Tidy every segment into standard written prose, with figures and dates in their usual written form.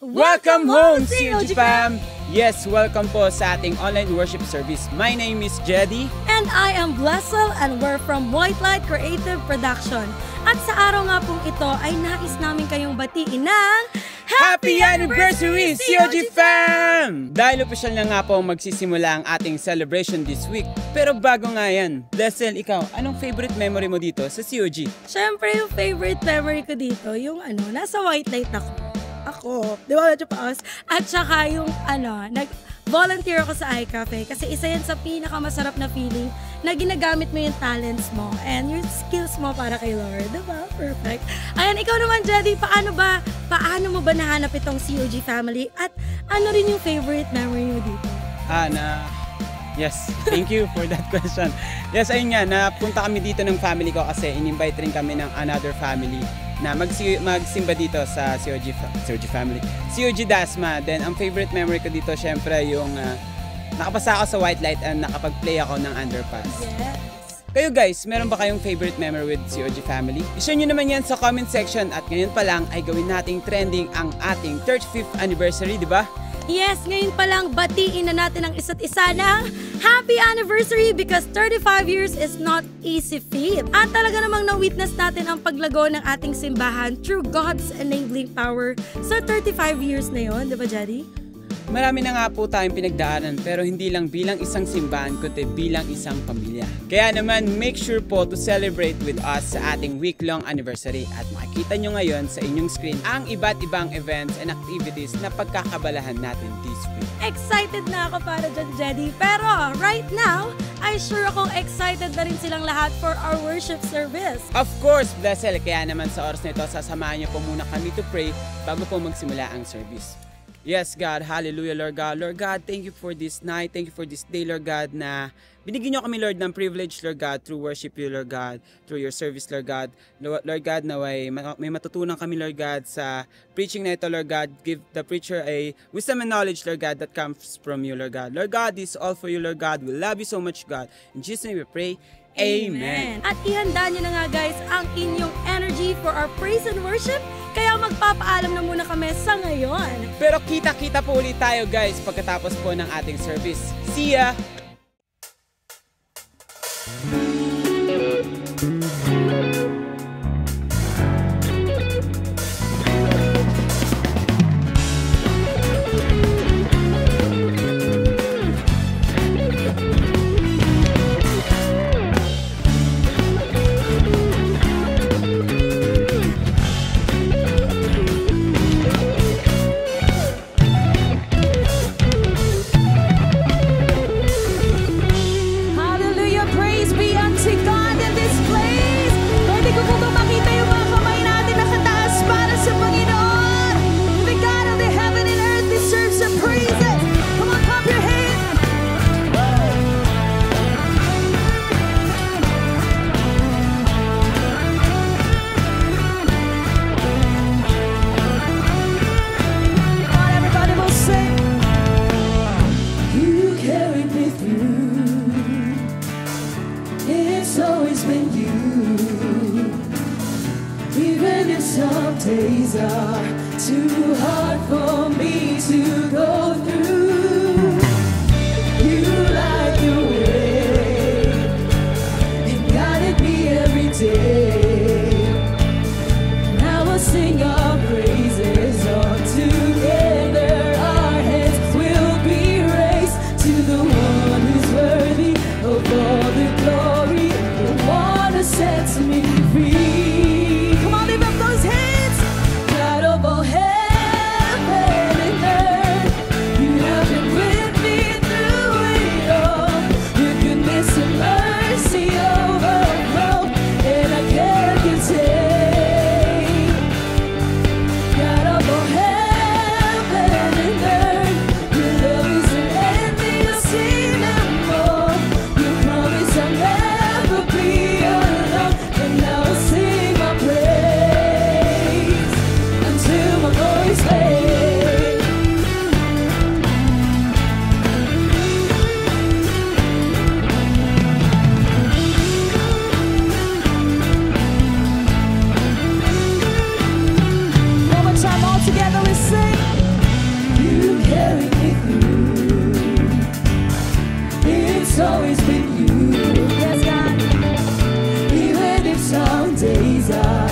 Welcome home, COG Fam! Yes, welcome po sa ating online worship service. My name is Jedy. And I am Blessel, and we're from White Light Creative Production. At sa araw nga pong ito ay nais namin kayong batiin ng Happy Anniversary, COG Fam! Dahil opisyal na nga po magsisimula ang ating celebration this week. Pero bago nga yan, Blessel, ikaw, anong favorite memory mo dito sa COG? Siyempre, yung favorite memory ko dito, yung nasa White Light ako, di ba, medyo paos? At saka yung, nag-volunteer ako sa iCafe kasi isa yan sa pinakamasarap na feeling na ginagamit mo yung talents mo and yung skills mo para kay Lord, di ba? Perfect. Ayan, ikaw naman, Jedy, paano mo ba nahanap itong COG family at ano rin yung favorite memory mo dito? Yes, thank you for that question. Yes, ayun nga, napunta kami dito ng family ko kasi in-invite rin kami ng another family na magsimba dito sa COG family. COG Dasma. Then, ang favorite memory ko dito, syempre, yung nakapasa ako sa White Light and nakapag-play ako ng underpass. Yes. Kayo guys, meron ba kayong favorite memory with COG family? I-share nyo naman yan sa comment section at ngayon pa lang ay gawin nating trending ang ating 35th anniversary, di ba? Yes, ngayon pa lang batiin na natin ang isa't isa ng Happy Anniversary because 35 years is not easy feat. At talaga namang na-witness natin ang paglago ng ating simbahan through God's enabling power sa 35 years na yon, di ba, Jedy? Marami na nga po tayong pinagdaanan pero hindi lang bilang isang simbahan kundi bilang isang pamilya. Kaya naman make sure po to celebrate with us sa ating week-long anniversary at makikita nyo ngayon sa inyong screen ang iba't ibang events and activities na pagkakabalahan natin this week. Excited na ako para dyan, Jedy. Pero right now, ay sure akong excited na rin silang lahat for our worship service. Of course, Blessel, kaya naman sa oras na ito, sasamahan nyo po muna kami to pray bago po magsimula ang service. Yes, God. Hallelujah, Lord God. Lord God, thank you for this night. Thank you for this day, Lord God, na binigyan nyo kami, Lord, ng privilege, Lord God, through worship you, Lord God, through your service, Lord God. Lord God, na may matutunan kami, Lord God, sa preaching na ito, Lord God. Give the preacher a wisdom and knowledge, Lord God, that comes from you, Lord God. Lord God, this is all for you, Lord God. We love you so much, God. In Jesus' name we pray. Amen. At ihanda nyo na nga, guys, ang inyong energy for our praise and worship. Kaya magpapaalam na muna kami sa ngayon. Pero kita-kita po ulit tayo, guys, pagkatapos po ng ating service. See ya! Days are too hard for me to go through. You light the way and guided me every day. I will sing our praises all together. Our hands will be raised to the one who's worthy of all the glory, the one who sets me free. Come on, lift up those hands. God carried me through. It's always been you. Yes, God. Even if some days are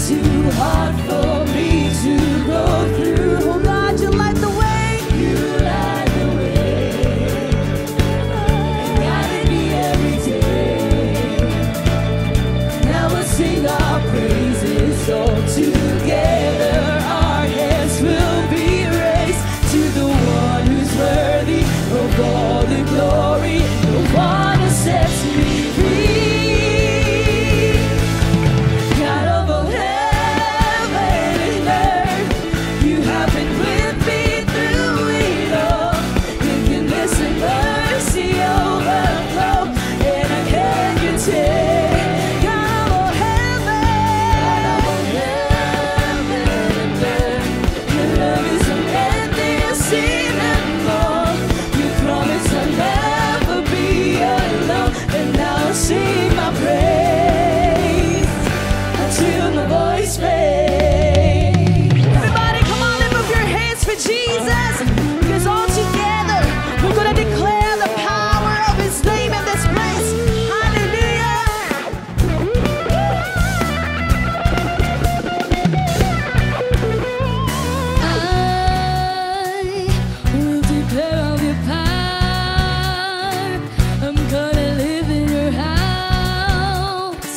too hard for me to go through. Oh God, you light the way. You light the way. And guided me every day. Now we'll sing our praises all together. Our hands will be raised to the one who's worthy of all the glory, the one who sets me free. God of all heaven and earth, you have been with me through it all. Your goodness and mercy overflow, and I can't contain. God of all heaven and earth, your love is unending, I've seen and more. You promise I'll never be alone, and now I'll sing my praise until my voice fades. Everybody, come on and move your hands for Jesus, because all together we're gonna declare the power of His name in this place. Hallelujah. I will declare of your power. I'm gonna live in your house.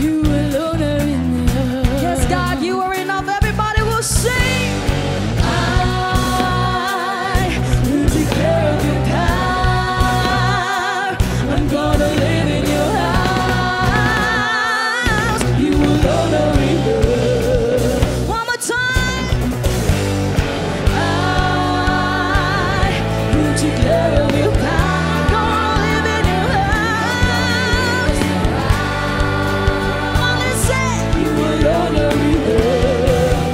You alone are enough. Yes, God, you are enough. Everybody will sing. I will declare of your power. I'm gonna live in your house. You alone are enough. One more time. I will declare of your power. Gonna live in your house. On and say, you alone are enough.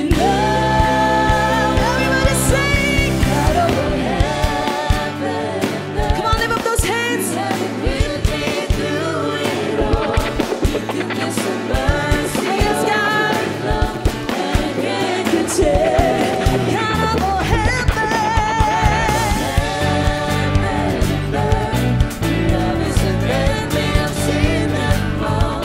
Enough. Everybody sing. God of all heaven. Come on, lift up those hands. With me through it all. Goodness and mercy. Yes, God. And I can't contain. God of all heaven. Your love is unending, I've seen them all.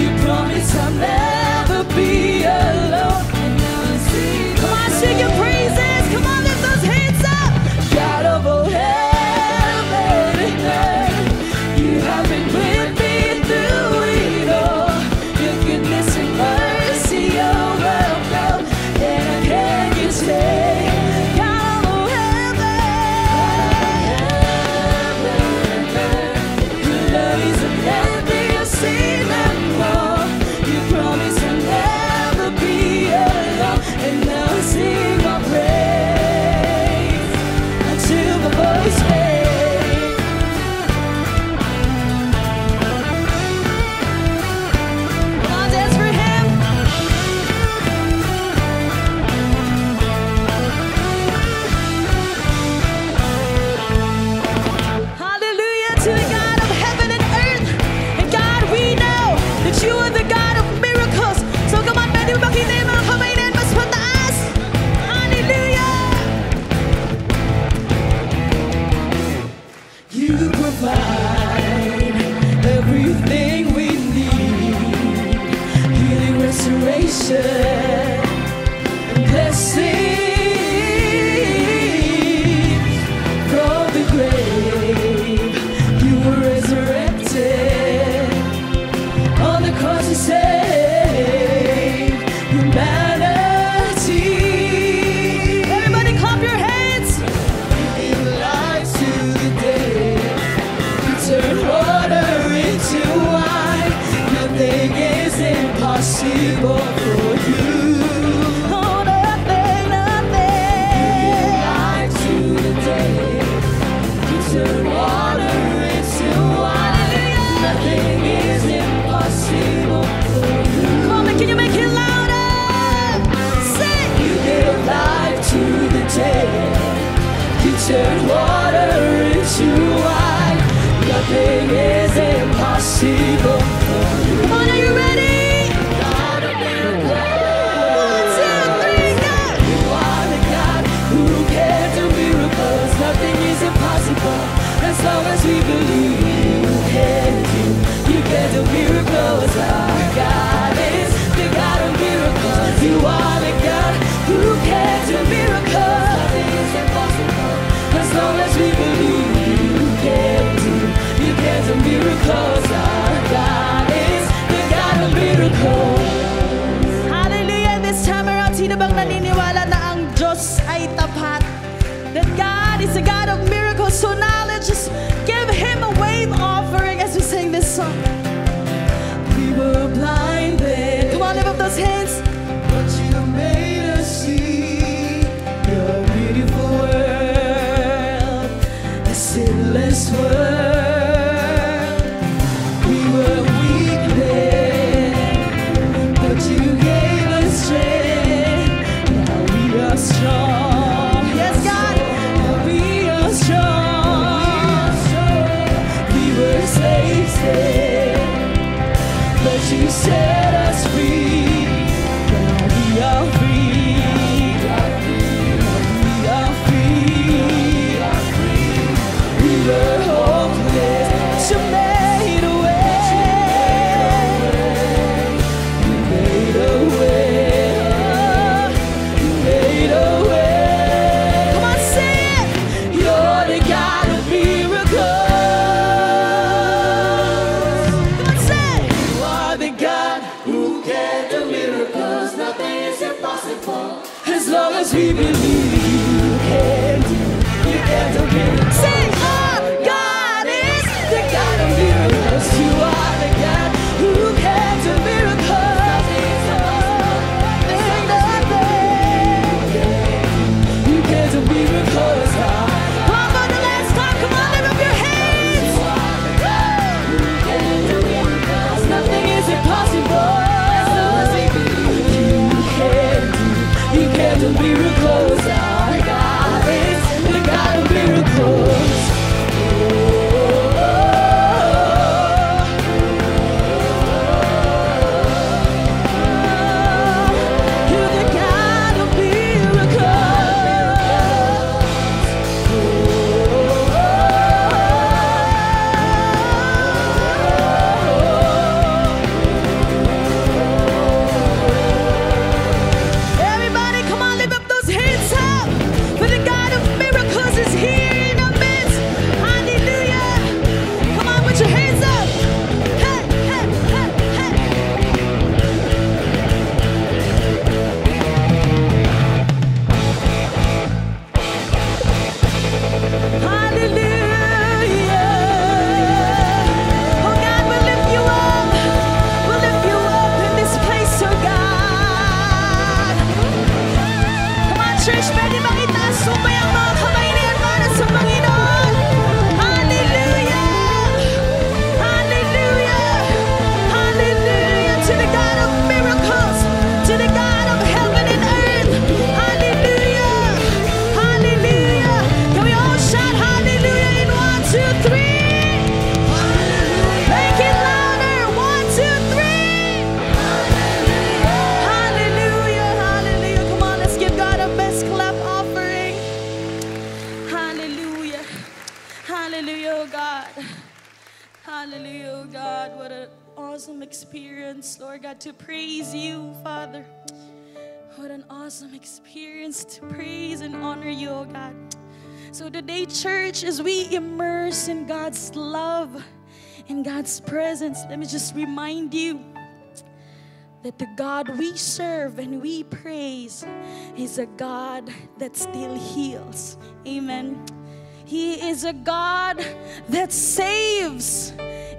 You promise I'll never be alone, and now I see. Come on, sing your praises. Come on, lift those hands up. God of all heaven and earth, you have been with me through it all. Your goodness and mercy overflow, and I can't contain. God of all heaven and earth, your love is unending, I've seen them all. You promise I'll never be alone, and now I sing my praise until my voice fades. Come on, dance for Him. Hallelujah to the God of heaven and earth. And God, we know that you are the God of miracles. So come on, pwede mo makita yung mga kamay na yan, mas mataas. Hallelujah. You provide everything we need. Healing, restoration, and blessings from the grave. You were resurrected on the cross to save humanity. Everybody clap your hands. You give life to the dead. You turn water into wine. Nothing is impossible for you. Oh, nothing, nothing. You give life to the dead. You turn water into wine. Nothing is impossible for you. Come on, can you make it louder? Sing. You give life to the dead. You turn water into wine. Nothing is impossible for you. Come on, are you ready? God of miracles. 1, 2, 3, go. You are the God who can long as we believe you can do miracles. Our God is the God of miracles. You are the God who can do miracles. Nothing is impossible. As long as we believe you can do miracles. Our God is the God of miracles. Hallelujah! This time around, sino bang naniniwala na ang Diyos ay tapat? That God is a God of miracles. So now let's just give Him a wave offering as we sing this song. We were blinded, Come on, lift up those hands. but you made us see your beautiful world, a sinless world. We were weak then, but you gave us strength. Now we are strong. Yes, God. Now we are strong. We were slaves then, but you set us free. Now we are free. We are free. We were hopeless, but you made a way. You made a way. You made a way. Come on, sing it. You're the God of miracles. Come on, sing. You are the God who can do miracles. Nothing is impossible. As long as we believe you can do miracles. Sing. Our God is The God of miracles. You are the God who can do miracles. Nothing is impossible. You can do miracles. Come on, for the last time. Come on, lift up your hands. You are the God who can do miracles. Nothing is impossible. As long as we believe you can do miracles. Our God is the God of miracles. You're the God of Everybody, come on, lift up those hands up. For the God of miracles is here in our midst. Hallelujah. Come on, put your hands up. Hey, hey, hey, hey. Hallelujah. Oh God, we'll lift you up. We'll lift you up in this place, oh God. Come on, church, pwede bang itaas mo pa yung mga kamay na yan para sa Panginoon? Hallelujah. Hallelujah. Hallelujah to the God of miracles, to the God of heaven and earth. Hallelujah. Hallelujah. Can we all shout hallelujah in 1, 2, 3? Make it louder. 1, 2, 3. Hallelujah. Hallelujah. Come on, let's give God a best clap offering. Hallelujah. Hallelujah, oh God. Hallelujah, oh God. What an awesome experience, Lord God, to praise you, Father. What an awesome experience to praise and honor you, oh God. So today, church, as we immerse in God's love, in God's presence, let me just remind you that the God we serve and we praise is a God that still heals. Amen. He is a God that saves.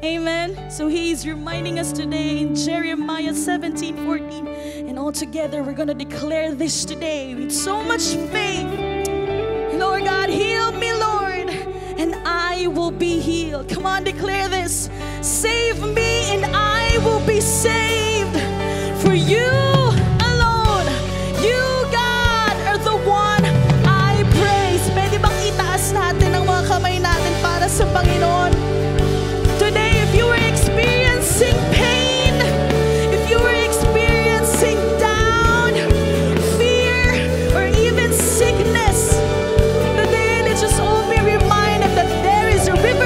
Amen. So He's reminding us today in Jeremiah 17:14. And all together we're going to declare this today with so much faith. Lord God, heal me, Lord, and I will be healed. Come on, declare this. Save me and I will be saved. For you alone, you God are the one I praise. Pwede bang itaas natin ang mga kamay natin para sa Panginoon? Today, if you were experiencing pain, if you were experiencing doubt, fear, or even sickness, today let's just all be reminded that there is a river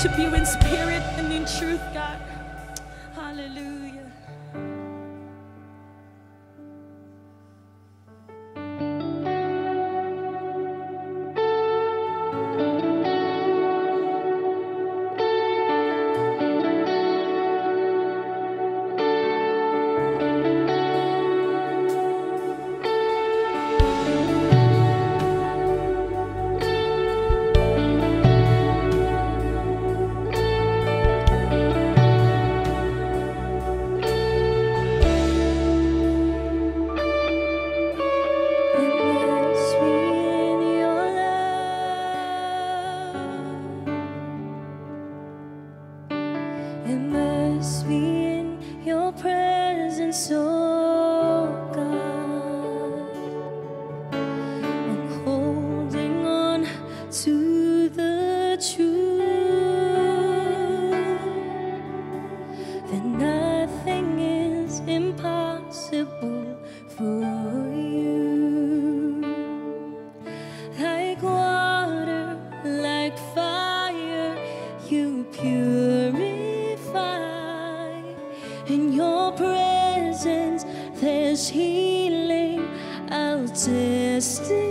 worship you in spirit and in truth, God. Hallelujah. Immerse me in your presence, oh God. I'm holding on to the truth that nothing is impossible for you. Like water, like fire, you purify. In your presence, there's healing. I'll testify.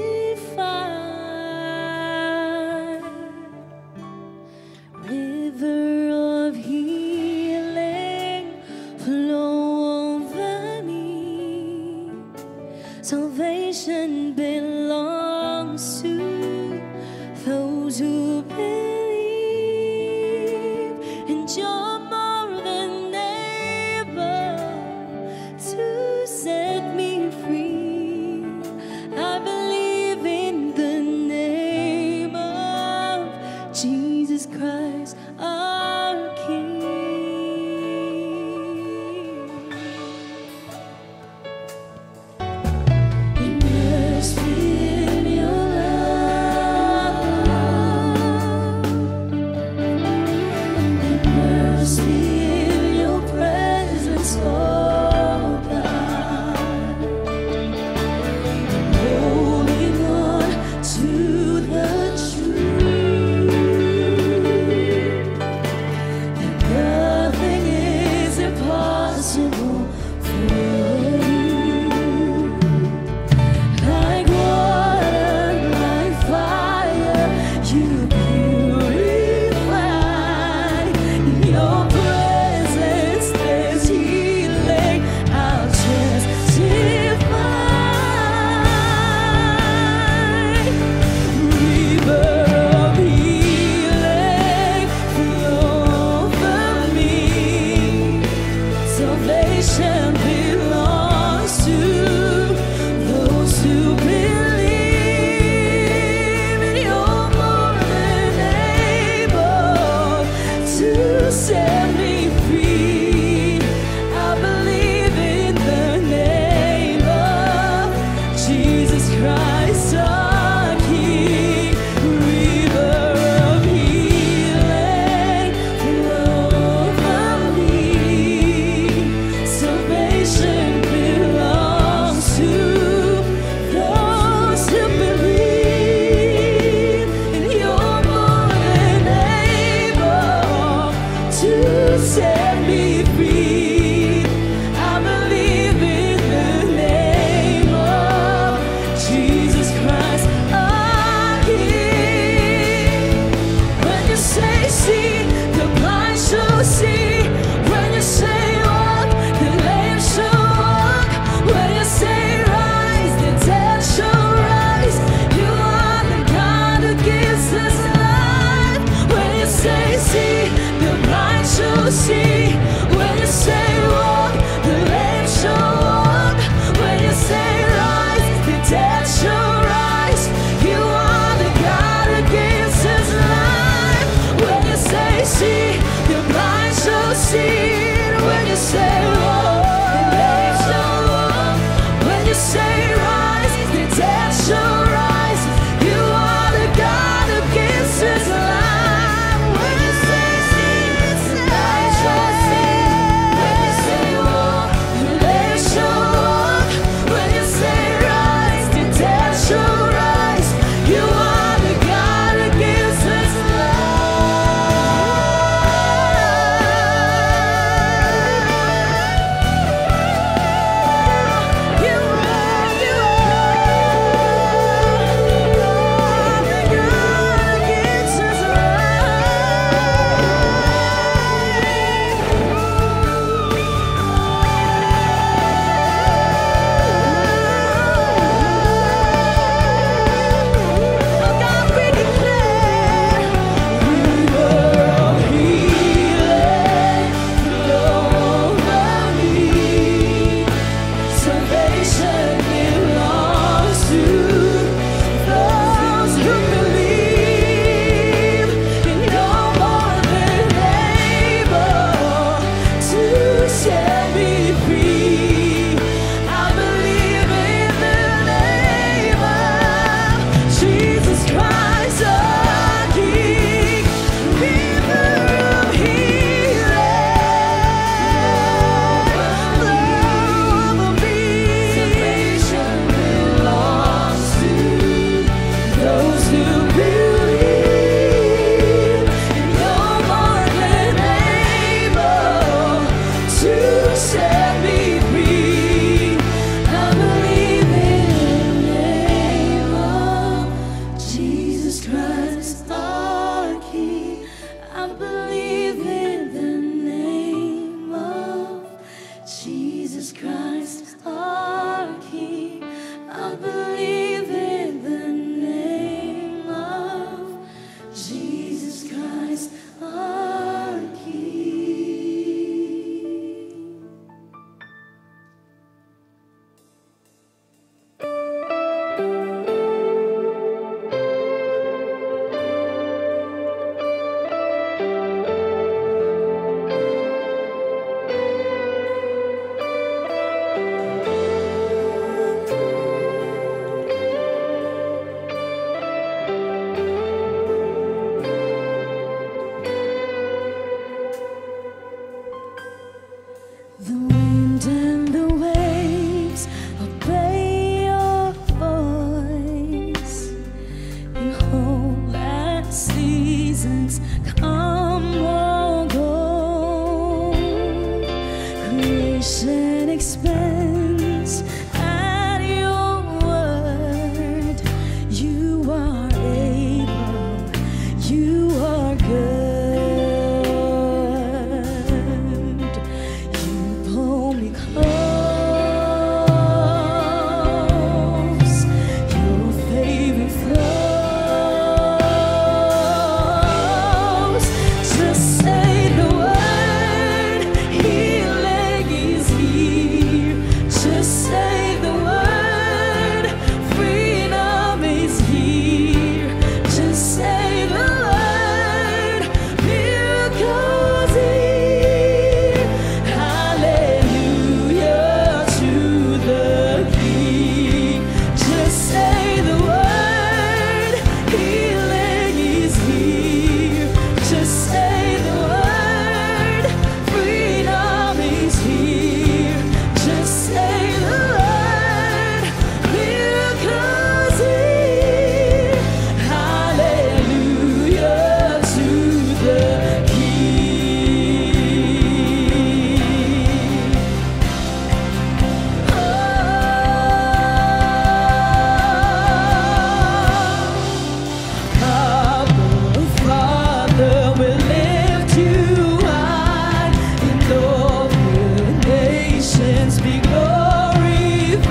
River of healing flow over me. Salvation belongs to those who believe. And you're more than to set me free. I believe in the name of Jesus Christ, our King. Immerse me in your love. Immerse me in your presence, oh God. Holding on to the truth that nothing is impossible for you. Like water, like fire, you purify. In your presence, there's healing. I'll testify. River of healing flow over me. Salvation belongs to those who believe. And you're more than able to set me free. I believe in the name of Jesus Christ, our King. River of healing flow over me. Salvation belongs to those who believe. And you're more than able to set me free. I believe in the name of Jesus Christ, our King. When you say see, the blind shall see. When you say walk, the lame shall walk. When you say rise, the dead shall rise. You are the God who gives us life. When you say see, the blind shall see. When you say walk, the lame shall walk. When you say rise, the dead shall rise. You are the God who gives us life. When you say see, the blind shall see. When you say walk, the lame shall walk. When you say rise, the dead shall rise. You are the God who gives us life. When you say see, the blind shall see. an expense at your word. You are able, you are good. You pull me close, your favor flows. Just say the word, healing is here. Just say the word, freedom is here. Just say the word, miracles here. Hallelujah to the King. Just say the word, healing is here. Just say the word, freedom is here. Just say the word, miracles here. Hallelujah to the Abba, Father, we lift you high, and all the nations be glorified.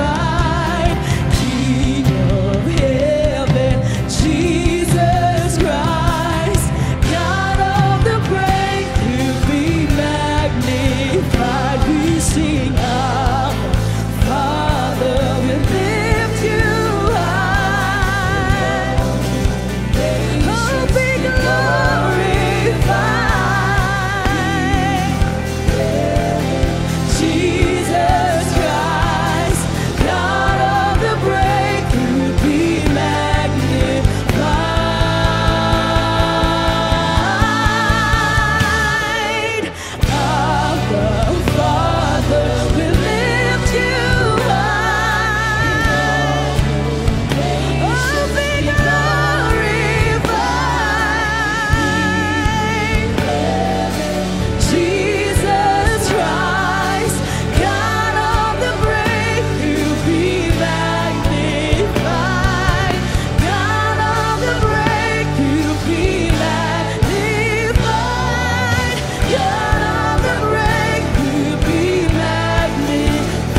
King of heaven, Jesus Christ, God of the breakthrough, be magnified. We sing Abba, Father, we lift you high. Oh, be glorified. Jesus Christ, God of the breakthrough, be magnified. Abba, Father, we lift you high. Oh, be glorified. Jesus Christ, God of the breakthrough, be magnified. God of the breakthrough, be magnified. God of the breakthrough, be magnified.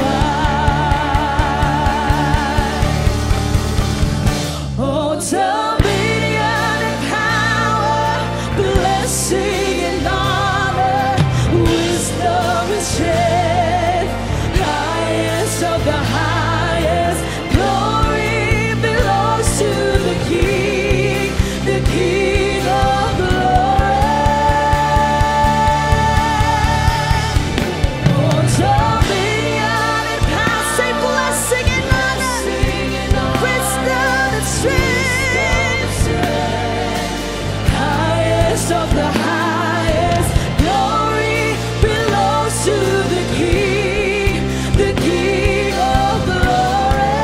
Oh, dominion and power, blessing and honor, wisdom and strength, highest of the highest, glory belongs to the King of glory. Oh, dominion and power, say blessing and honor, wisdom and strength, highest of the highest, glory belongs to the King of glory.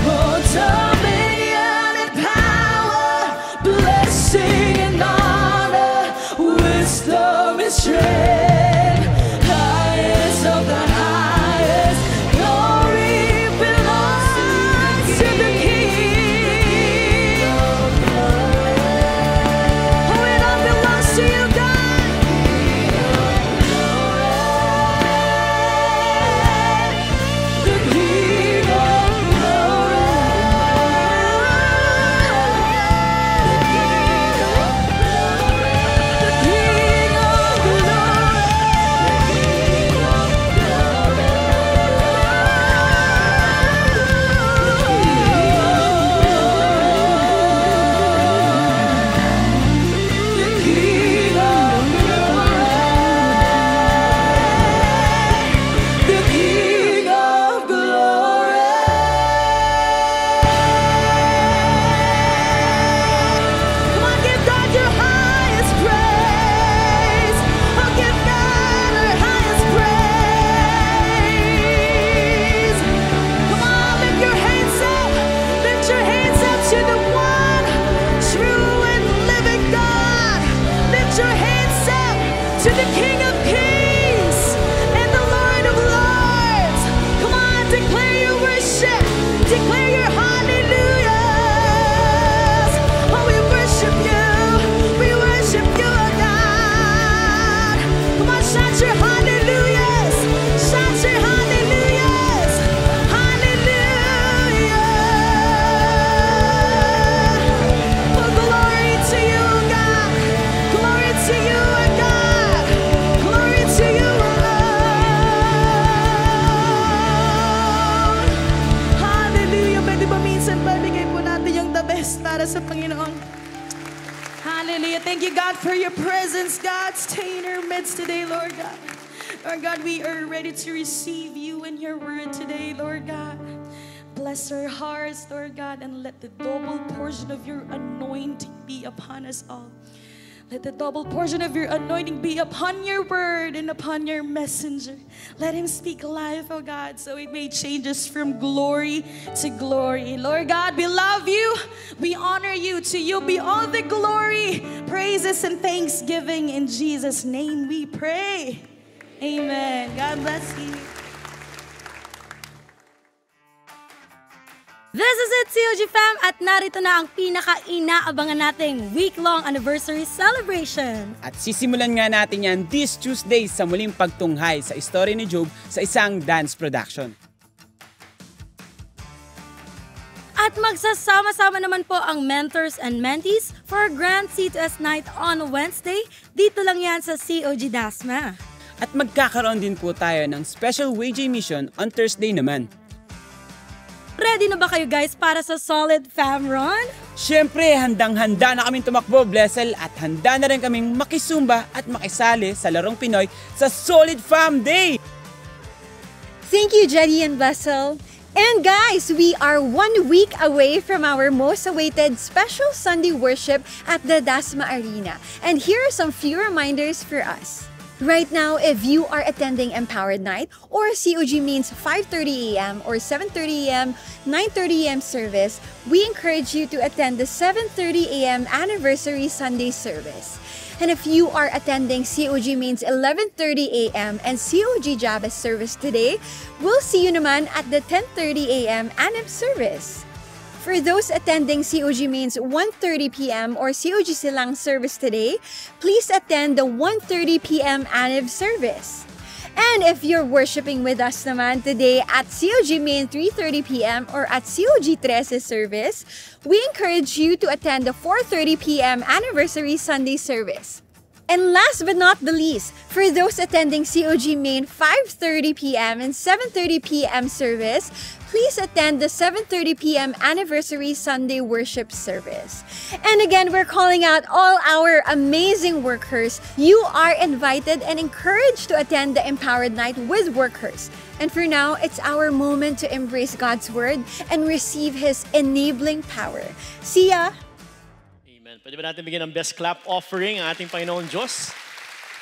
Oh, dominion and power, blessing and honor, wisdom and strength, highest of the highest, glory belongs to the King of glory. Oh, it all belongs to you, God. The King of glory. The King of glory. Hallelujah. Thank you, God, for your presence, God. Stay in our midst today, Lord God. Lord God, we are ready to receive you and your word today, Lord God. Bless our hearts, Lord God, and let the double portion of your anointing be upon us all. Let the double portion of your anointing be upon your word and upon your messenger. Let him speak life, oh God, so it may change us from glory to glory. Lord God, we love you. We honor you. To you be all the glory, praises, and thanksgiving. In Jesus' name we pray. Amen. God bless you. This is it, COG Fam, at narito na ang pinaka-inaabangan nating week-long anniversary celebration. At sisimulan nga natin yan this Tuesday sa muling pagtunghay sa istorya ni Job sa isang dance production. At magsasama-sama naman po ang mentors and mentees for a grand C2S night on Wednesday. Dito lang yan sa COG Dasma. At magkakaroon din po tayo ng special WJ mission on Thursday naman. Ready na ba kayo guys para sa Solid Fam Run? Siyempre, handang-handa na kaming tumakbo, Blessel, at handa na rin kaming makisumba at makisali sa Larong Pinoy sa Solid Fam Day! Thank you, Jetty and Blessel. And guys, we are 1 week away from our most awaited special Sunday worship at the Dasma Arena. And here are some few reminders for us. Right now, if you are attending Empowered Night or COG means 5:30 a.m. or 7:30 a.m., 9:30 a.m. service, we encourage you to attend the 7:30 a.m. anniversary Sunday service. And if you are attending COG means 11:30 a.m. and COG Jabez service today, we'll see you naman at the 10:30 a.m. ANIB service. For those attending COG means 1:30 p.m. or COG Silang service today, please attend the 1:30 p.m. ANIV service. And if you're worshiping with us naman today at COG Main 3:30 p.m. or at COG 13 service, we encourage you to attend the 4:30 p.m. anniversary Sunday service. And last but not the least, for those attending COG Main 5:30 p.m. and 7:30 p.m. service, please attend the 7:30 p.m. anniversary Sunday worship service. And again, we're calling out all our amazing workers. You are invited and encouraged to attend the Empowered Night with workers. And for now, it's our moment to embrace God's word and receive His enabling power. See ya! Amen. Pwede ba natin bigyan ng best clap offering ang ating Panginoon Diyos?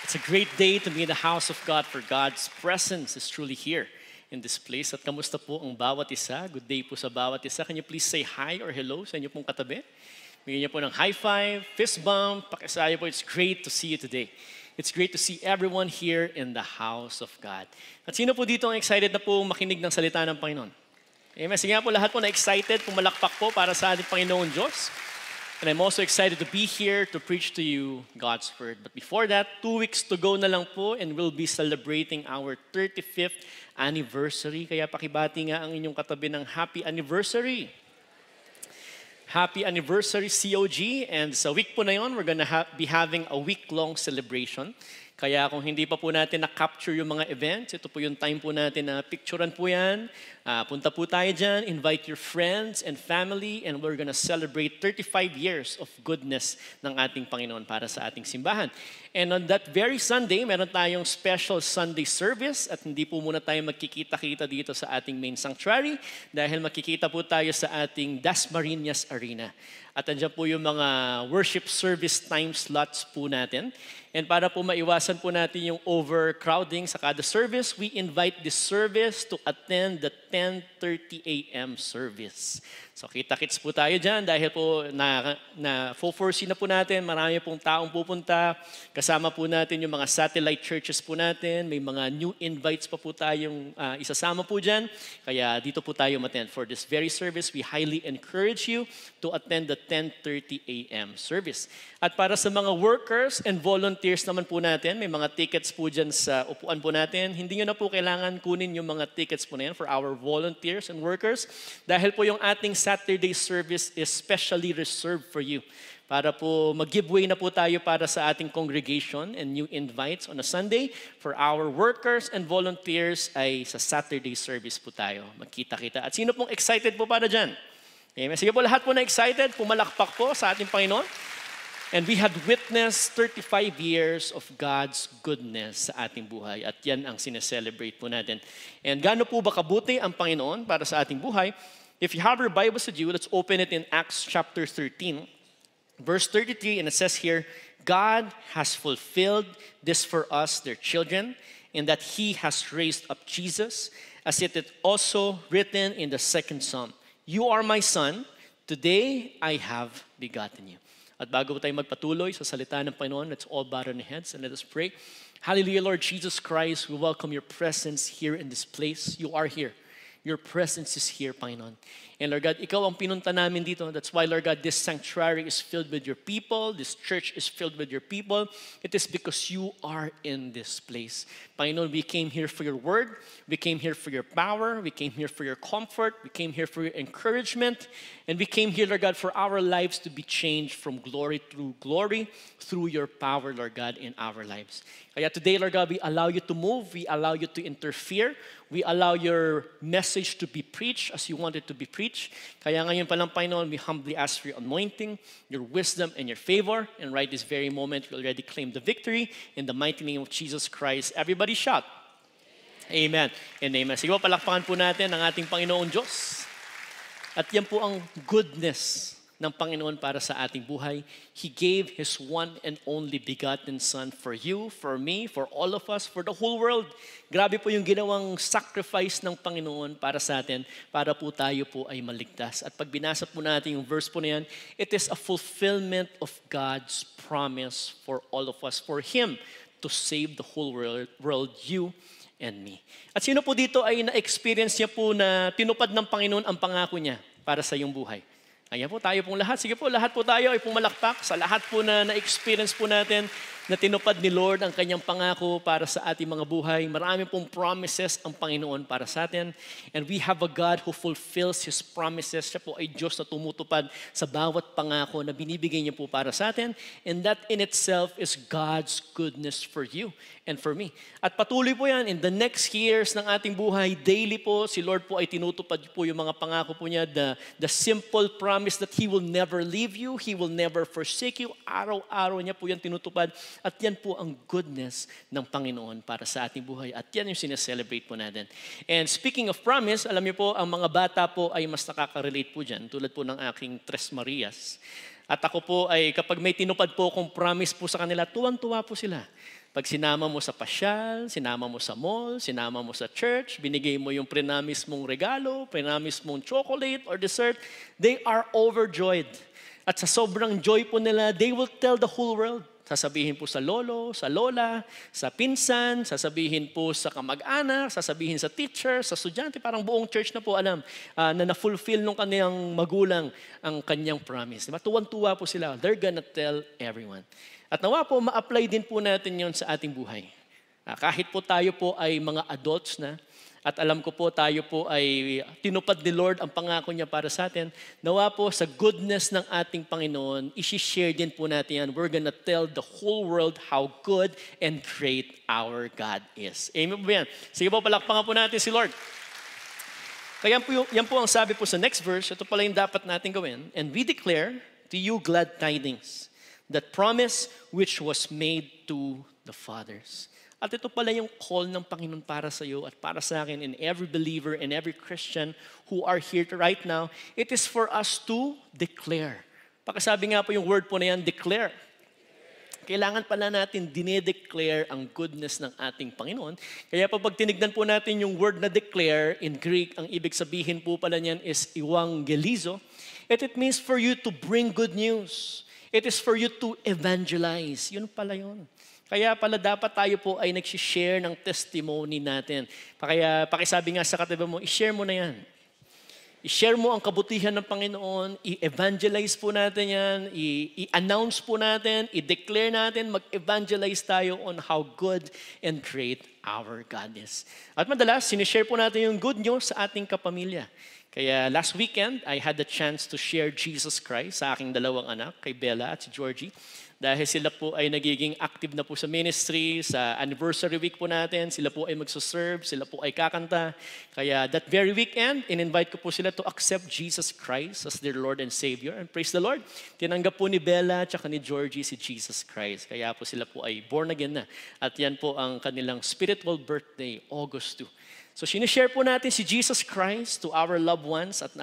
It's a great day to be in the house of God, for God's presence is truly here in this place. At kamusta po ang bawat isa? Good day po sa bawat isa. Can you please say hi or hello sa inyo pong katabi? Bigyan niyo po ng high five, fist bump, pakisayo po. It's great to see you today. It's great to see everyone here in the house of God. At sino po dito ang excited na po makinig ng salita ng Panginoon? Amen. Sige nga po, lahat po na excited, pumalakpak po para sa ating Panginoon Diyos. And I'm also excited to be here to preach to you God's Word. But before that, 2 weeks to go na lang po and we'll be celebrating our 35th anniversary. Kaya pakibati nga ang inyong katabi ng happy anniversary. Happy anniversary, COG. And sa week po na yon, we're gonna be having a week-long celebration. Kaya kung hindi pa po natin na-capture yung mga events, ito po yung time po natin na picturean po yan. Punta po tayo dyan, invite your friends and family, and we're gonna celebrate 35 years of goodness ng ating Panginoon para sa ating simbahan. And on that very Sunday, meron tayong special Sunday service at hindi po muna tayo magkikita-kita dito sa ating main sanctuary dahil magkikita po tayo sa ating Dasmariñas Arena. At andyan po yung mga worship service time slots po natin. And para po maiwasan po natin yung overcrowding sa kada service, we invite this service to attend the 10:30 a.m. service. So kita-kits po tayo dyan dahil po na-foresee na po natin, marami pong taong pupunta. Kasama po natin yung mga satellite churches po natin. May mga new invites pa po tayong isasama po dyan. Kaya dito po tayo attend. For this very service, we highly encourage you to attend the 10:30 a.m. service. At para sa mga workers and volunteers naman po natin, may mga tickets po dyan sa upuan po natin. Hindi nyo na po kailangan kunin yung mga tickets po na yan for our volunteers and workers dahil po yung ating Saturday service is specially reserved for you. Para po mag-giveaway na po tayo para sa ating congregation and new invites on a Sunday. For our workers and volunteers ay sa Saturday service po tayo. Magkita-kita. At sino pong excited po para dyan? Amen. Sige po, lahat po na excited. Pumalakpak po sa ating Panginoon. And we had witnessed 35 years of God's goodness sa ating buhay. At yan ang sineselebrate po natin. And gaano po ba kabuti ang Panginoon para sa ating buhay? If you have your Bibles with you, let's open it in Acts chapter 13, verse 33, and it says here, God has fulfilled this for us, their children, in that He has raised up Jesus, as it is also written in the second Psalm, You are my son, today I have begotten you. At bago tayo magpatuloy sa salita ng Panginoon, let's all bow our heads and let us pray. Hallelujah, Lord Jesus Christ, we welcome your presence here in this place. You are here. Your presence is here, Panginoon. And Lord God, ikaw ang pinunta namin dito. That's why, Lord God, this sanctuary is filled with your people. This church is filled with your people. It is because you are in this place. Panginoon, we came here for your word. We came here for your power. We came here for your comfort. We came here for your encouragement. And we came here, Lord God, for our lives to be changed from glory to glory through your power, Lord God, in our lives. Kaya today, Lord God, we allow you to move. We allow you to interfere. We allow your message to be preached as you want it to be preached. Kaya ngayon pa lang, Panginoon, we humbly ask for your anointing, your wisdom, and your favor. And right this very moment, we already claim the victory in the mighty name of Jesus Christ. Everybody shout, Amen and Amen. Sige po, palakpakan po natin ang ating Panginoon Diyos. At yan po ang goodness ng Panginoon para sa ating buhay. He gave His one and only begotten Son for you, for me, for all of us, for the whole world. Grabe po yung ginawang sacrifice ng Panginoon para sa atin, para po tayo po ay maligtas. At pag binasa po natin yung verse po na yan, it is a fulfillment of God's promise for all of us, for Him to save the whole world, you and me. At sino po dito ay na-experience niya po na tinupad ng Panginoon ang pangako niya para sa iyong buhay? Ayan po, tayo pong lahat. Sige po, lahat po tayo ay pumalakpak sa lahat po na na-experience po natin na tinupad ni Lord ang kanyang pangako para sa ating mga buhay. Marami pong promises ang Panginoon para sa atin. And we have a God who fulfills His promises. Siya po ay Diyos na tumutupad sa bawat pangako na binibigay niya po para sa atin. And that in itself is God's goodness for you and for me. At patuloy po yan, in the next years ng ating buhay, daily po, si Lord po ay tinutupad po yung mga pangako po niya, the simple promise that He will never leave you, He will never forsake you. Araw-araw niya po yan tinutupad. At yan po ang goodness ng Panginoon para sa ating buhay. At yan yung sineselebrate po natin. And speaking of promise, alam niyo po, ang mga bata po ay mas nakaka-relate po dyan, tulad po ng aking Tres Marias. At ako po ay kapag may tinupad po akong promise po sa kanila, tuwang-tuwa po sila. Pag sinama mo sa pasyal, sinama mo sa mall, sinama mo sa church, binigay mo yung prenamis mong regalo, prenamis mong chocolate or dessert, they are overjoyed. At sa sobrang joy po nila, they will tell the whole world. Sasabihin po sa lolo, sa lola, sa pinsan, sasabihin po sa kamag-anak, sasabihin sa teacher, sa estudyante, parang buong church na po alam na na-fulfill nung kanyang magulang ang kanyang promise. Diba? Tuwan-tuwa po sila. They're gonna tell everyone. At nawa po, ma-apply din po natin yon sa ating buhay. Kahit po tayo po ay mga adults na, at alam ko po tayo po ay tinupad ni Lord ang pangako niya para sa atin. Nawa po sa goodness ng ating Panginoon, isi-share din po natin yan. We're gonna tell the whole world how good and great our God is. Amen po yan? Sige po, palakpakan po natin si Lord. Kaya yan po ang sabi po sa next verse, ito pala yung dapat natin gawin. And we declare to you glad tidings, that promise which was made to the fathers. At ito pala yung call ng Panginoon para sa iyo at para sa akin and every believer and every Christian who are here right now. It is for us to declare. Pakasabi nga po yung word po na yan, declare. Kailangan pala natin dinedeclare ang goodness ng ating Panginoon. Kaya pag tinignan po natin yung word na declare, in Greek, ang ibig sabihin po pala niyan is evangelizo. It means for you to bring good news. It is for you to evangelize. Yun pala yun. Kaya pala dapat tayo po ay nagsishare ng testimony natin. Kaya pakisabi nga sa katabi mo, i-share mo na yan. I-share mo ang kabutihan ng Panginoon, i-evangelize po natin yan, i-announce po natin, i-declare natin, mag-evangelize tayo on how good and great our God is. At madalas, sinishare po natin yung good news sa ating kapamilya. Kaya last weekend, I had the chance to share Jesus Christ sa aking dalawang anak, kay Bella at si Georgie. Dahil sila po ay nagiging active na po sa ministry, sa anniversary week po natin, sila po ay magsuserve, sila po ay kakanta. Kaya that very weekend, in-invite ko po sila to accept Jesus Christ as their Lord and Savior. And praise the Lord, tinanggap po ni Bella at ni Georgie si Jesus Christ. Kaya po sila po ay born again na. At yan po ang kanilang spiritual birthday, August 2. So, sinishare po natin si Jesus Christ to our loved ones at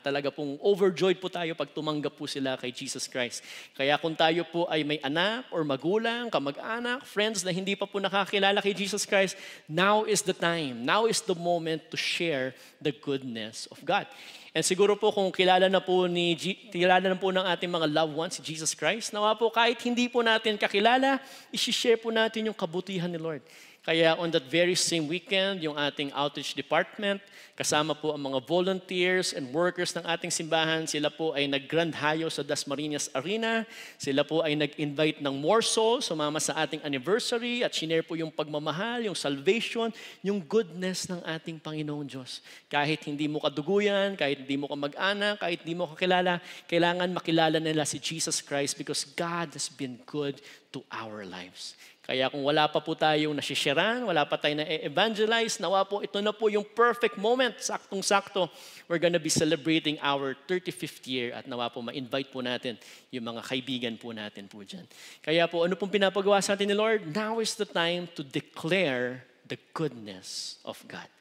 talaga pong overjoyed po tayo pag tumanggap po sila kay Jesus Christ. Kaya kung tayo po ay may anak or magulang, kamag-anak, friends na hindi pa po nakakilala kay Jesus Christ, now is the time, now is the moment to share the goodness of God. And siguro po kung kilala na po ng ating mga loved ones si Jesus Christ, nawa po kahit hindi po natin kakilala, i-share po natin yung kabutihan ni Lord. Kaya on that very same weekend, yung ating outreach department, kasama po ang mga volunteers and workers ng ating simbahan, sila po ay nag-grand hayo sa Dasmariñas Arena. Sila po ay nag-invite ng more souls, sumama sa ating anniversary at shinare po yung pagmamahal, yung salvation, yung goodness ng ating Panginoong Diyos. Kahit hindi mo kaduguyan, kahit hindi mo kamag-anak, kahit hindi mo kakilala, kailangan makilala nila si Jesus Christ because God has been good to our lives. Kaya kung wala pa po tayong nasisharan, wala pa tayong na-evangelize, nawa po ito na po yung perfect moment, saktong-sakto. We're gonna be celebrating our 35th year at nawa po ma-invite po natin yung mga kaibigan po natin po dyan. Kaya po, ano pong pinapagawa sa atin ni Lord? Now is the time to declare the goodness of God.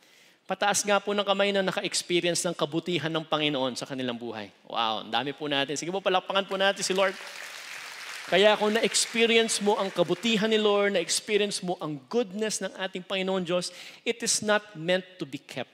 Pataas nga po ng kamay na naka-experience ng kabutihan ng Panginoon sa kanilang buhay. Wow, ang dami po natin. Sige po, palakpakan po natin si Lord. Kaya kung na-experience mo ang kabutihan ni Lord, na-experience mo ang goodness ng ating Panginoon Diyos, it is not meant to be kept.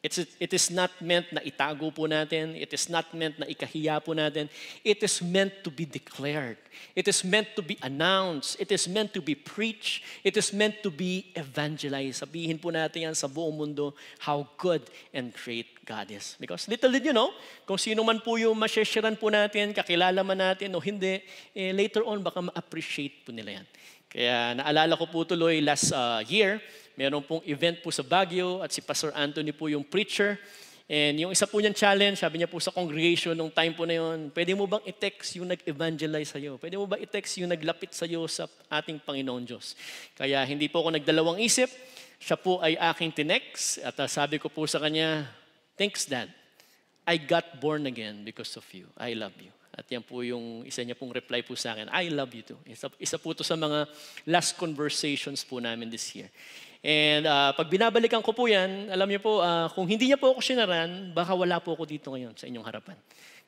It is not meant na itago po natin. It is not meant na ikahiya po natin. It is meant to be declared. It is meant to be announced. It is meant to be preached. It is meant to be evangelized. Sabihin po natin yan sa buong mundo how good and great God is. Because little did you know, kung sino man po yung masyesharan po natin, kakilala man natin o hindi, later on baka ma-appreciate po nila yan. Kaya naalala ko po tuloy last year, meron pong event po sa Baguio at si Pastor Anthony po yung preacher. And yung isa po niyang challenge, sabi niya po sa congregation nung time po na yun, pwede mo bang i-text yung nag-evangelize sa'yo? Pwede mo ba i-text yung naglapit sa'yo sa ating Panginoon Diyos? Kaya hindi po ako nagdalawang isip. Siya po ay aking tinext at sabi ko po sa kanya, thanks Dad. I got born again because of you. I love you. At yan po yung isa niya pong reply po sa akin, I love you too. Isa po to sa mga last conversations po namin this year. And pag binabalikan ko po yan, alam niyo po, kung hindi niya po ako shinaran, baka wala po ako dito ngayon sa inyong harapan.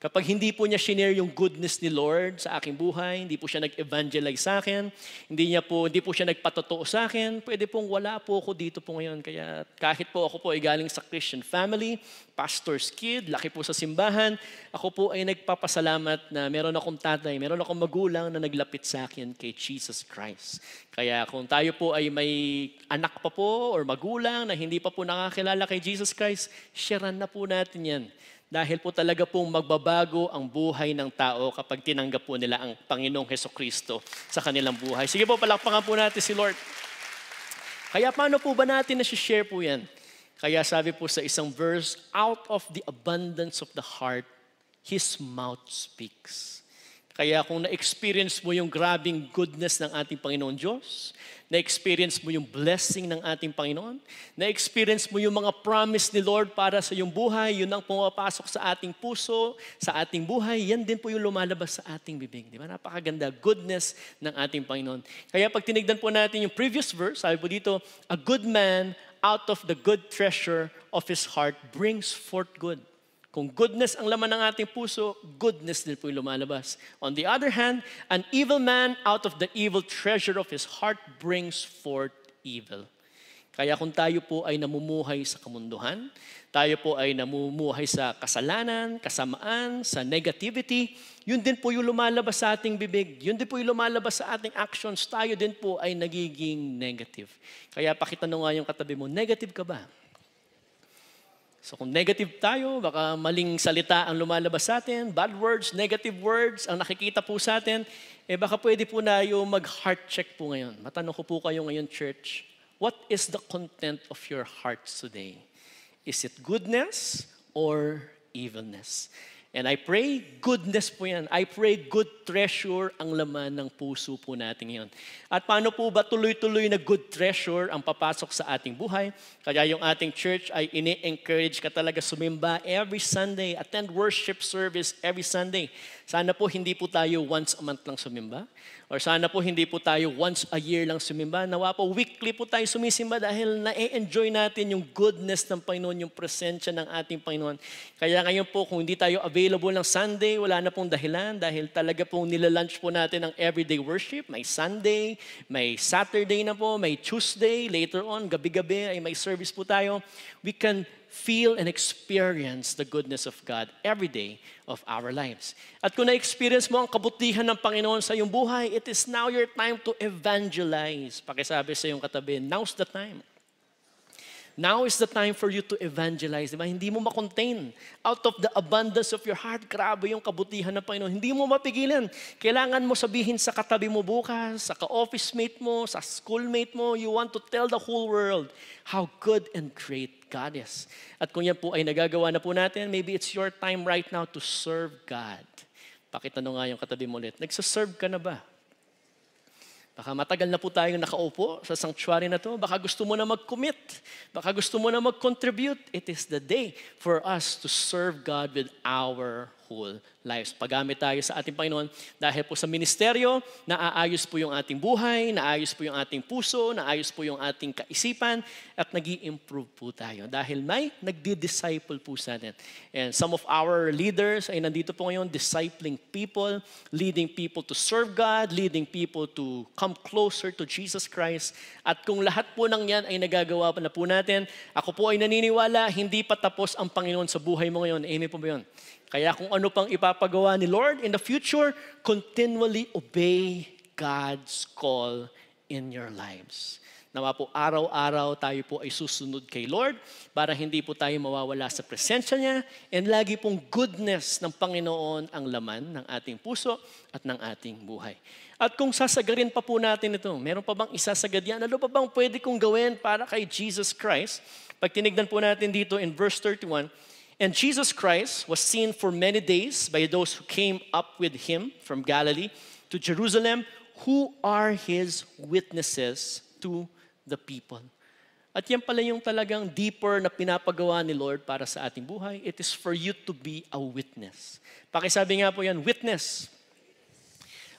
Kapag hindi po niya shinare yung goodness ni Lord sa aking buhay, hindi po siya nag-evangelize sa akin, hindi po siya nagpatotoo sa akin, pwede pong wala po ako dito po ngayon. Kaya kahit po ako po ay galing sa Christian family, pastor's kid, laki po sa simbahan, ako po ay nagpapasalamat na meron akong tatay, meron akong magulang na naglapit sa akin kay Jesus Christ. Kaya kung tayo po ay may anak pa po or magulang na hindi pa po nakakilala kay Jesus Christ, sharean na po natin yan. Dahil po talaga pong magbabago ang buhay ng tao kapag tinanggap po nila ang Panginoong Hesukristo sa kanilang buhay. Sige po, palakpakan po natin si Lord. Kaya paano po ba natin na-share po yan? Kaya sabi po sa isang verse, out of the abundance of the heart, His mouth speaks. Kaya kung na-experience mo yung grabing goodness ng ating Panginoon Diyos, na-experience mo yung blessing ng ating Panginoon, na-experience mo yung mga promise ni Lord para sa iyong buhay, yun ang pumapasok sa ating puso, sa ating buhay, yan din po yung lumalabas sa ating bibig. Di ba? Napakaganda, goodness ng ating Panginoon. Kaya pag tinignan po natin yung previous verse, sabi po dito, a good man out of the good treasure of his heart brings forth good. Kung goodness ang laman ng ating puso, goodness din po yung lumalabas. On the other hand, an evil man out of the evil treasure of his heart brings forth evil. Kaya kung tayo po ay namumuhay sa kamunduhan, tayo po ay namumuhay sa kasalanan, kasamaan, sa negativity, yun din po yung lumalabas sa ating bibig. Yun din po yung lumalabas sa ating actions. Tayo din po ay nagiging negative. Kaya pakitanong nga yung katabi mo, negative ka ba? So kung negative tayo, baka maling salita ang lumalabas sa atin, bad words, negative words, ang nakikita po sa atin, baka pwede po na yung mag-heart check po ngayon. Matanong ko po kayo ngayon, church, what is the content of your hearts today? Is it goodness or evilness? And I pray, goodness po yan. I pray good treasure ang laman ng puso po natin ngayon. At paano po ba tuloy-tuloy na good treasure ang papasok sa ating buhay? Kaya yung ating church ay ini-encourage ka talaga sumimba every Sunday, attend worship service every Sunday. Sana po hindi po tayo once a month lang sumimba. Or sana po hindi po tayo once a year lang sumimba. Nawa po weekly po tayo sumisimba dahil na-enjoy natin yung goodness ng Panginoon, yung presensya ng ating Panginoon. Kaya ngayon po kung hindi tayo available ng Sunday, wala na pong dahilan dahil talaga pong nilalunch po natin ang everyday worship. May Sunday, may Saturday na po, may Tuesday, later on, gabi-gabi ay may service po tayo. We can feel and experience the goodness of God every day of our lives. At kung na-experience mo ang kabutihan ng Panginoon sa iyong buhay, it is now your time to evangelize. Pakisabi sa iyong katabi, now's the time. Now is the time for you to evangelize. Diba? Hindi mo makontain. Out of the abundance of your heart, grabe yung kabutihan ng Panginoon. Hindi mo mapigilan. Kailangan mo sabihin sa katabi mo bukas, sa ka-office mate mo, sa schoolmate mo, you want to tell the whole world how good and great God is. At kung yan po ay nagagawa na po natin, maybe it's your time right now to serve God. Pakitanong nga yung katabi mo ulit, nagsaserve ka na ba? Baka matagal na po tayong nakaupo sa sanctuary na to. Baka gusto mo na mag-commit. Baka gusto mo na mag-contribute. It is the day for us to serve God with our whole lives. Paggamit tayo sa ating Panginoon dahil po sa ministeryo, naaayos po yung ating buhay, naayos po yung ating puso, naayos po yung ating kaisipan, at nag-i-improve po tayo. Dahil may nagdi-disciple po sa atin. And some of our leaders ay nandito po ngayon, discipling people, leading people to serve God, leading people to come closer to Jesus Christ. At kung lahat po ng yan ay nagagawa pa na po natin, ako po ay naniniwala, hindi pa tapos ang Panginoon sa buhay mo ngayon. Amen po ba yun? Kaya kung ano pang ipapagawa ni Lord in the future, continually obey God's call in your lives. Nawa po araw-araw tayo po ay susunod kay Lord para hindi po tayo mawawala sa presensya niya, and lagi pong goodness ng Panginoon ang laman ng ating puso at ng ating buhay. At kung sasagarin pa po natin ito, meron pa bang isasagad yan? Ano pa bang pwede kong gawin para kay Jesus Christ? Pag tinignan po natin dito in verse 31, and Jesus Christ was seen for many days by those who came up with him from Galilee to Jerusalem, who are his witnesses to the people. At yan pala yung talagang deeper na pinapagawa ni Lord para sa ating buhay. It is for you to be a witness. Pakisabi nga po yan, witness.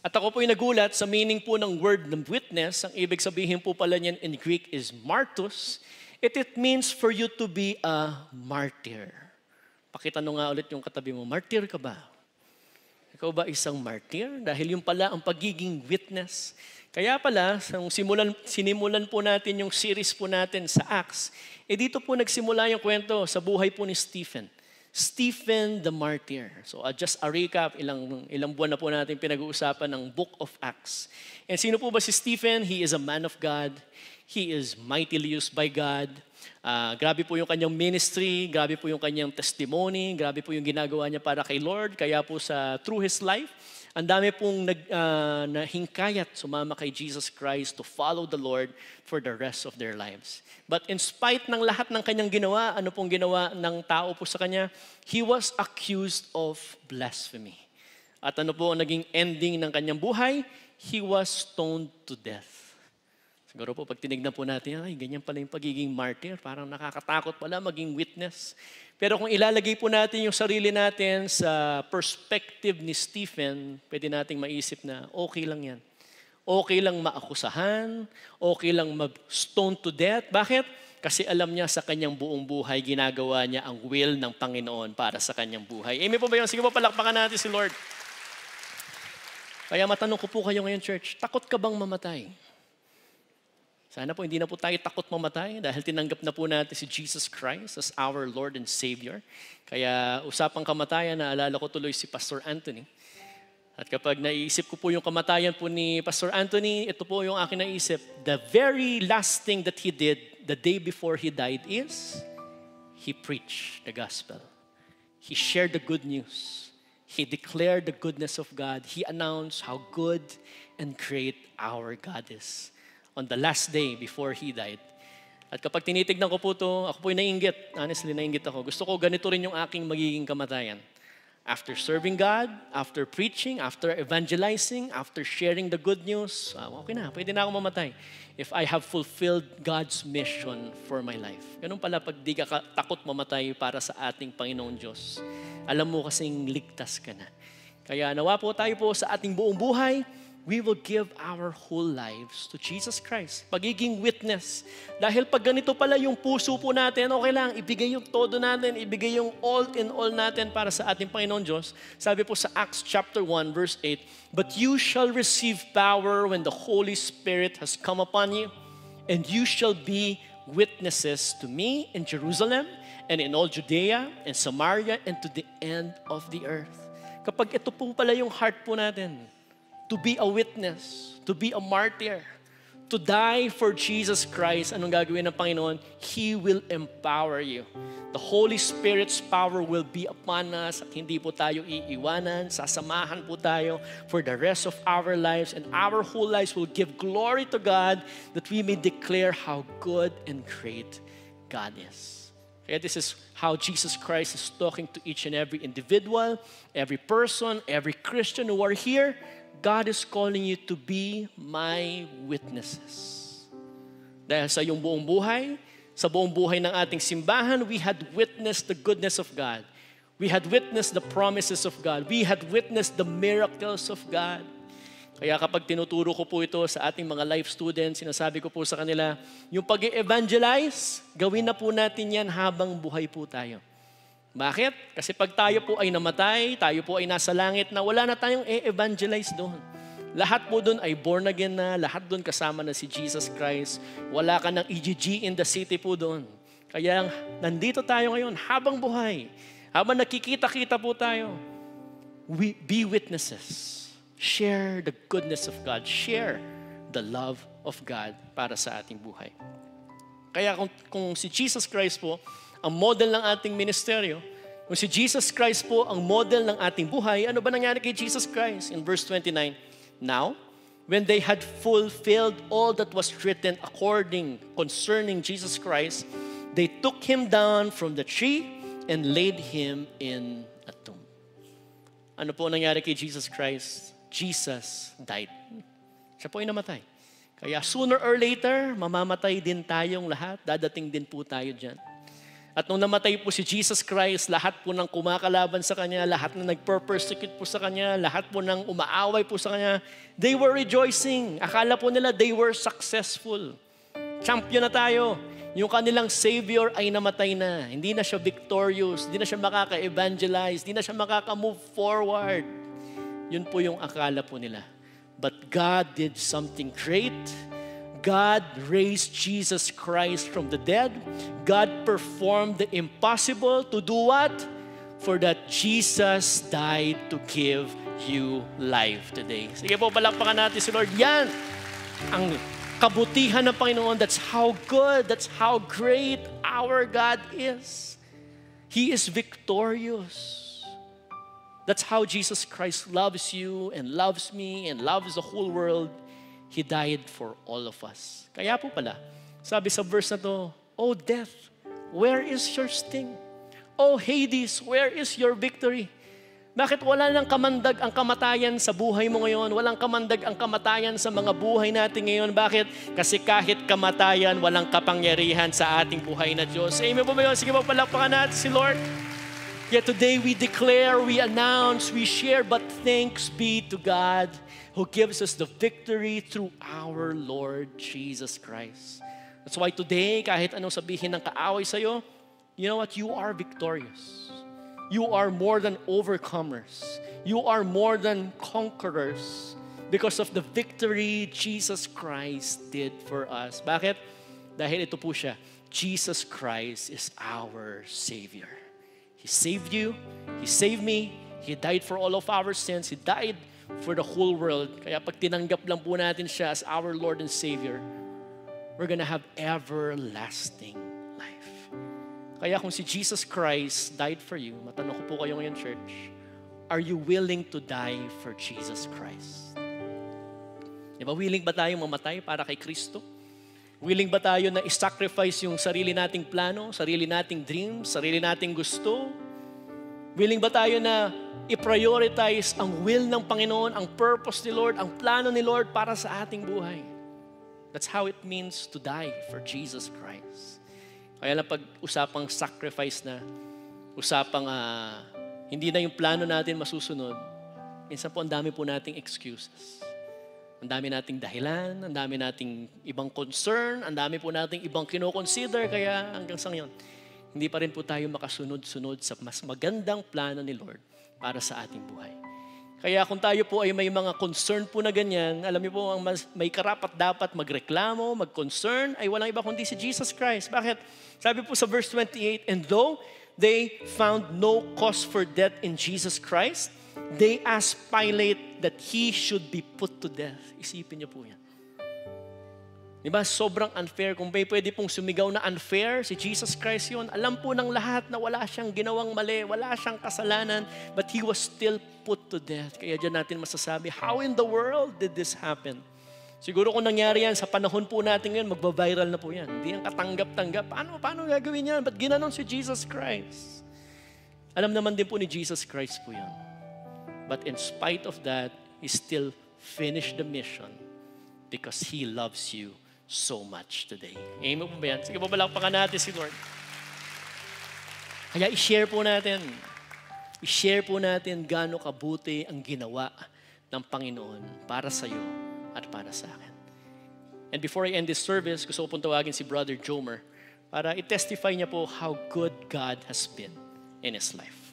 At ako po yung nagulat sa meaning po ng word ng witness. Ang ibig sabihin po pala niyan in Greek is martus. It means for you to be a martyr. Pakitanong nga ulit yung katabi mo, martyr ka ba? Ikaw ba isang martyr? Dahil yung pala ang pagiging witness. Kaya pala, sinimulan po natin yung series po natin sa Acts. Dito po nagsimula yung kwento sa buhay po ni Stephen. Stephen the Martyr. So just a recap, ilang buwan na po natin pinag-uusapan ng Book of Acts. And sino po ba si Stephen? He is a man of God. He is mightily used by God. Grabe po yung kanyang ministry, grabe po yung kanyang testimony, grabe po yung ginagawa niya para kay Lord. Kaya po through his life, ang dami pong nahingkayat sumama kay Jesus Christ to follow the Lord for the rest of their lives. But in spite ng lahat ng kanyang ginawa, ano pong ginawa ng tao po sa kanya? He was accused of blasphemy. At ano po ang naging ending ng kanyang buhay? He was stoned to death. Siguro po, pag tinignan po natin, ay, ganyan pala yung pagiging martyr. Parang nakakatakot pala maging witness. Pero kung ilalagay po natin yung sarili natin sa perspective ni Stephen, pwede nating maisip na okay lang yan. Okay lang maakusahan, okay lang mag-stone to death. Bakit? Kasi alam niya sa kanyang buong buhay, ginagawa niya ang will ng Panginoon para sa kanyang buhay. Amen po ba yun? Sige po, palakpakan natin si Lord. Kaya matanong ko po kayo ngayon, church, takot ka bang mamatay? Sana po hindi na po tayo takot mamatay dahil tinanggap na po natin si Jesus Christ as our Lord and Savior. Kaya usapang kamatayan, naalala ko tuloy si Pastor Anthony. At kapag naiisip ko po yung kamatayan po ni Pastor Anthony, ito po yung aking naisip. The very last thing that he did the day before he died is he preached the gospel. He shared the good news. He declared the goodness of God. He announced how good and great our God is. On the last day before he died. At kapag tinitignan ko po ito, ako po'y nainggit. Honestly, nainggit ako. Gusto ko ganito rin yung aking magiging kamatayan. After serving God, after preaching, after evangelizing, after sharing the good news, okay na, pwede na ako mamatay. If I have fulfilled God's mission for my life. Ganun pala pag di ka takot mamatay para sa ating Panginoon Diyos. Alam mo kasing ligtas ka na. Kaya nawa po tayo po sa ating buong buhay, we will give our whole lives to Jesus Christ. Pagiging witness. Dahil pag ganito pala yung puso po natin, okay lang, ibigay yung todo natin, ibigay yung all in all natin para sa ating Panginoon Diyos. Sabi po sa Acts chapter 1 verse 8, "But you shall receive power when the Holy Spirit has come upon you, and you shall be witnesses to me in Jerusalem and in all Judea and Samaria and to the end of the earth." Kapag ito po pala yung heart po natin, to be a witness, to be a martyr, to die for Jesus Christ, anong gagawin ng Panginoon? He will empower you. The Holy Spirit's power will be upon us at hindi po tayo iiwanan, sasamahan po tayo for the rest of our lives, and our whole lives will give glory to God that we may declare how good and great God is. Okay, this is how Jesus Christ is talking to each and every individual, every person, every Christian who are here. God is calling you to be my witnesses. Dahil sa iyong buong buhay, sa buong buhay ng ating simbahan, we had witnessed the goodness of God. We had witnessed the promises of God. We had witnessed the miracles of God. Kaya kapag tinuturo ko po ito sa ating mga life students, sinasabi ko po sa kanila, yung pag-evangelize, gawin na po natin yan habang buhay po tayo. Bakit? Kasi pag tayo po ay namatay, tayo po ay nasa langit na wala na tayong e-evangelize doon. Lahat po doon ay born again na, lahat doon kasama na si Jesus Christ. Wala ka ng EGG in the city po doon. Kaya nandito tayo ngayon habang buhay. Habang nakikita-kita po tayo, we be witnesses. Share the goodness of God. Share the love of God para sa ating buhay. Kaya kung si Jesus Christ po, ang model ng ating ministeryo, kung si Jesus Christ po ang model ng ating buhay, ano ba nangyari kay Jesus Christ? In verse 29, "Now, when they had fulfilled all that was written concerning Jesus Christ, they took him down from the tree and laid him in a tomb." Ano po nangyari kay Jesus Christ? Jesus died. Siya po ay namatay. Kaya sooner or later, mamamatay din tayong lahat. Dadating din po tayo dyan. At nung namatay po si Jesus Christ, lahat po ng kumakalaban sa Kanya, lahat na nagper-persecute po sa Kanya, lahat po ng umaaway po sa Kanya, they were rejoicing. Akala po nila they were successful. Champion na tayo. Yung kanilang Savior ay namatay na. Hindi na siya victorious, hindi na siya makaka-evangelize, hindi na siya makaka-move forward. Yun po yung akala po nila. But God did something great. God raised Jesus Christ from the dead. God performed the impossible to do what? For that Jesus died to give you life today. Sige po, palakpakan natin si Lord. Yan ang kabutihan ng Panginoon. That's how good, that's how great our God is. He is victorious. That's how Jesus Christ loves you and loves me and loves the whole world. He died for all of us. Kaya po pala, sabi sa verse na to, "Oh death, where is your sting? Oh Hades, where is your victory?" Bakit wala nang kamandag ang kamatayan sa buhay mo ngayon? Walang kamandag ang kamatayan sa mga buhay natin ngayon. Bakit? Kasi kahit kamatayan, walang kapangyarihan sa ating buhay na Diyos. Amen po ba yun? Sige po, palakpakan natin si Lord. Yet today we declare, we announce, we share, but thanks be to God who gives us the victory through our Lord Jesus Christ. That's why today, kahit anong sabihin ng kaaway sa'yo, you know what? You are victorious. You are more than overcomers. You are more than conquerors because of the victory Jesus Christ did for us. Bakit? Dahil ito po siya. Jesus Christ is our Savior. He saved you. He saved me. He died for all of our sins. He died for the whole world. Kaya pag tinanggap lang po natin siya as our Lord and Savior, we're gonna have everlasting life. Kaya kung si Jesus Christ died for you, matanong ko po kayo ngayon, church, are you willing to die for Jesus Christ? Diba, willing ba tayong mamatay para kay Kristo? Willing ba tayo na i-sacrifice yung sarili nating plano, sarili nating dreams, sarili nating gusto Willing ba tayo na i-prioritize ang will ng Panginoon, ang purpose ni Lord, ang plano ni Lord para sa ating buhay? That's how it means to die for Jesus Christ. Kaya lang pag-usapang sacrifice na, usapang hindi na yung plano natin masusunod, minsan po ang dami po nating excuses. Ang dami nating dahilan, ang dami nating ibang concern, ang dami po nating ibang kino-consider, kaya hanggang sa ngayon, hindi pa rin po tayo makasunod-sunod sa mas magandang plano ni Lord para sa ating buhay. Kaya kung tayo po ay may mga concern po na ganyan, alam niyo po, ang may karapat dapat magreklamo, mag-concern, ay walang iba kundi si Jesus Christ. Bakit? Sabi po sa verse 28, and though they found no cause for death in Jesus Christ, they asked Pilate that he should be put to death. Isipin niyo po yan. Diba? Sobrang unfair. Kung pwede pong sumigaw na unfair, si Jesus Christ yun. Alam po ng lahat na wala siyang ginawang mali, wala siyang kasalanan, but He was still put to death. Kaya dyan natin masasabi, how in the world did this happen? Siguro kung nangyari yan, sa panahon po natin ngayon, magbabiral na po yan. Hindi yan katanggap-tanggap. Paano gagawin yan? Ba't ginanon si Jesus Christ? Alam naman din po ni Jesus Christ po yan. But in spite of that, He still finished the mission because He loves you so much today. Amen po ba yan? Sige po, balakpakan natin si Lord. Kaya i-share po natin. I-share po natin gaano kabuti ang ginawa ng Panginoon para sa iyo at para sa akin. And before I end this service, gusto ko pong tawagin si Brother Jomer para i-testify niya po how good God has been in his life.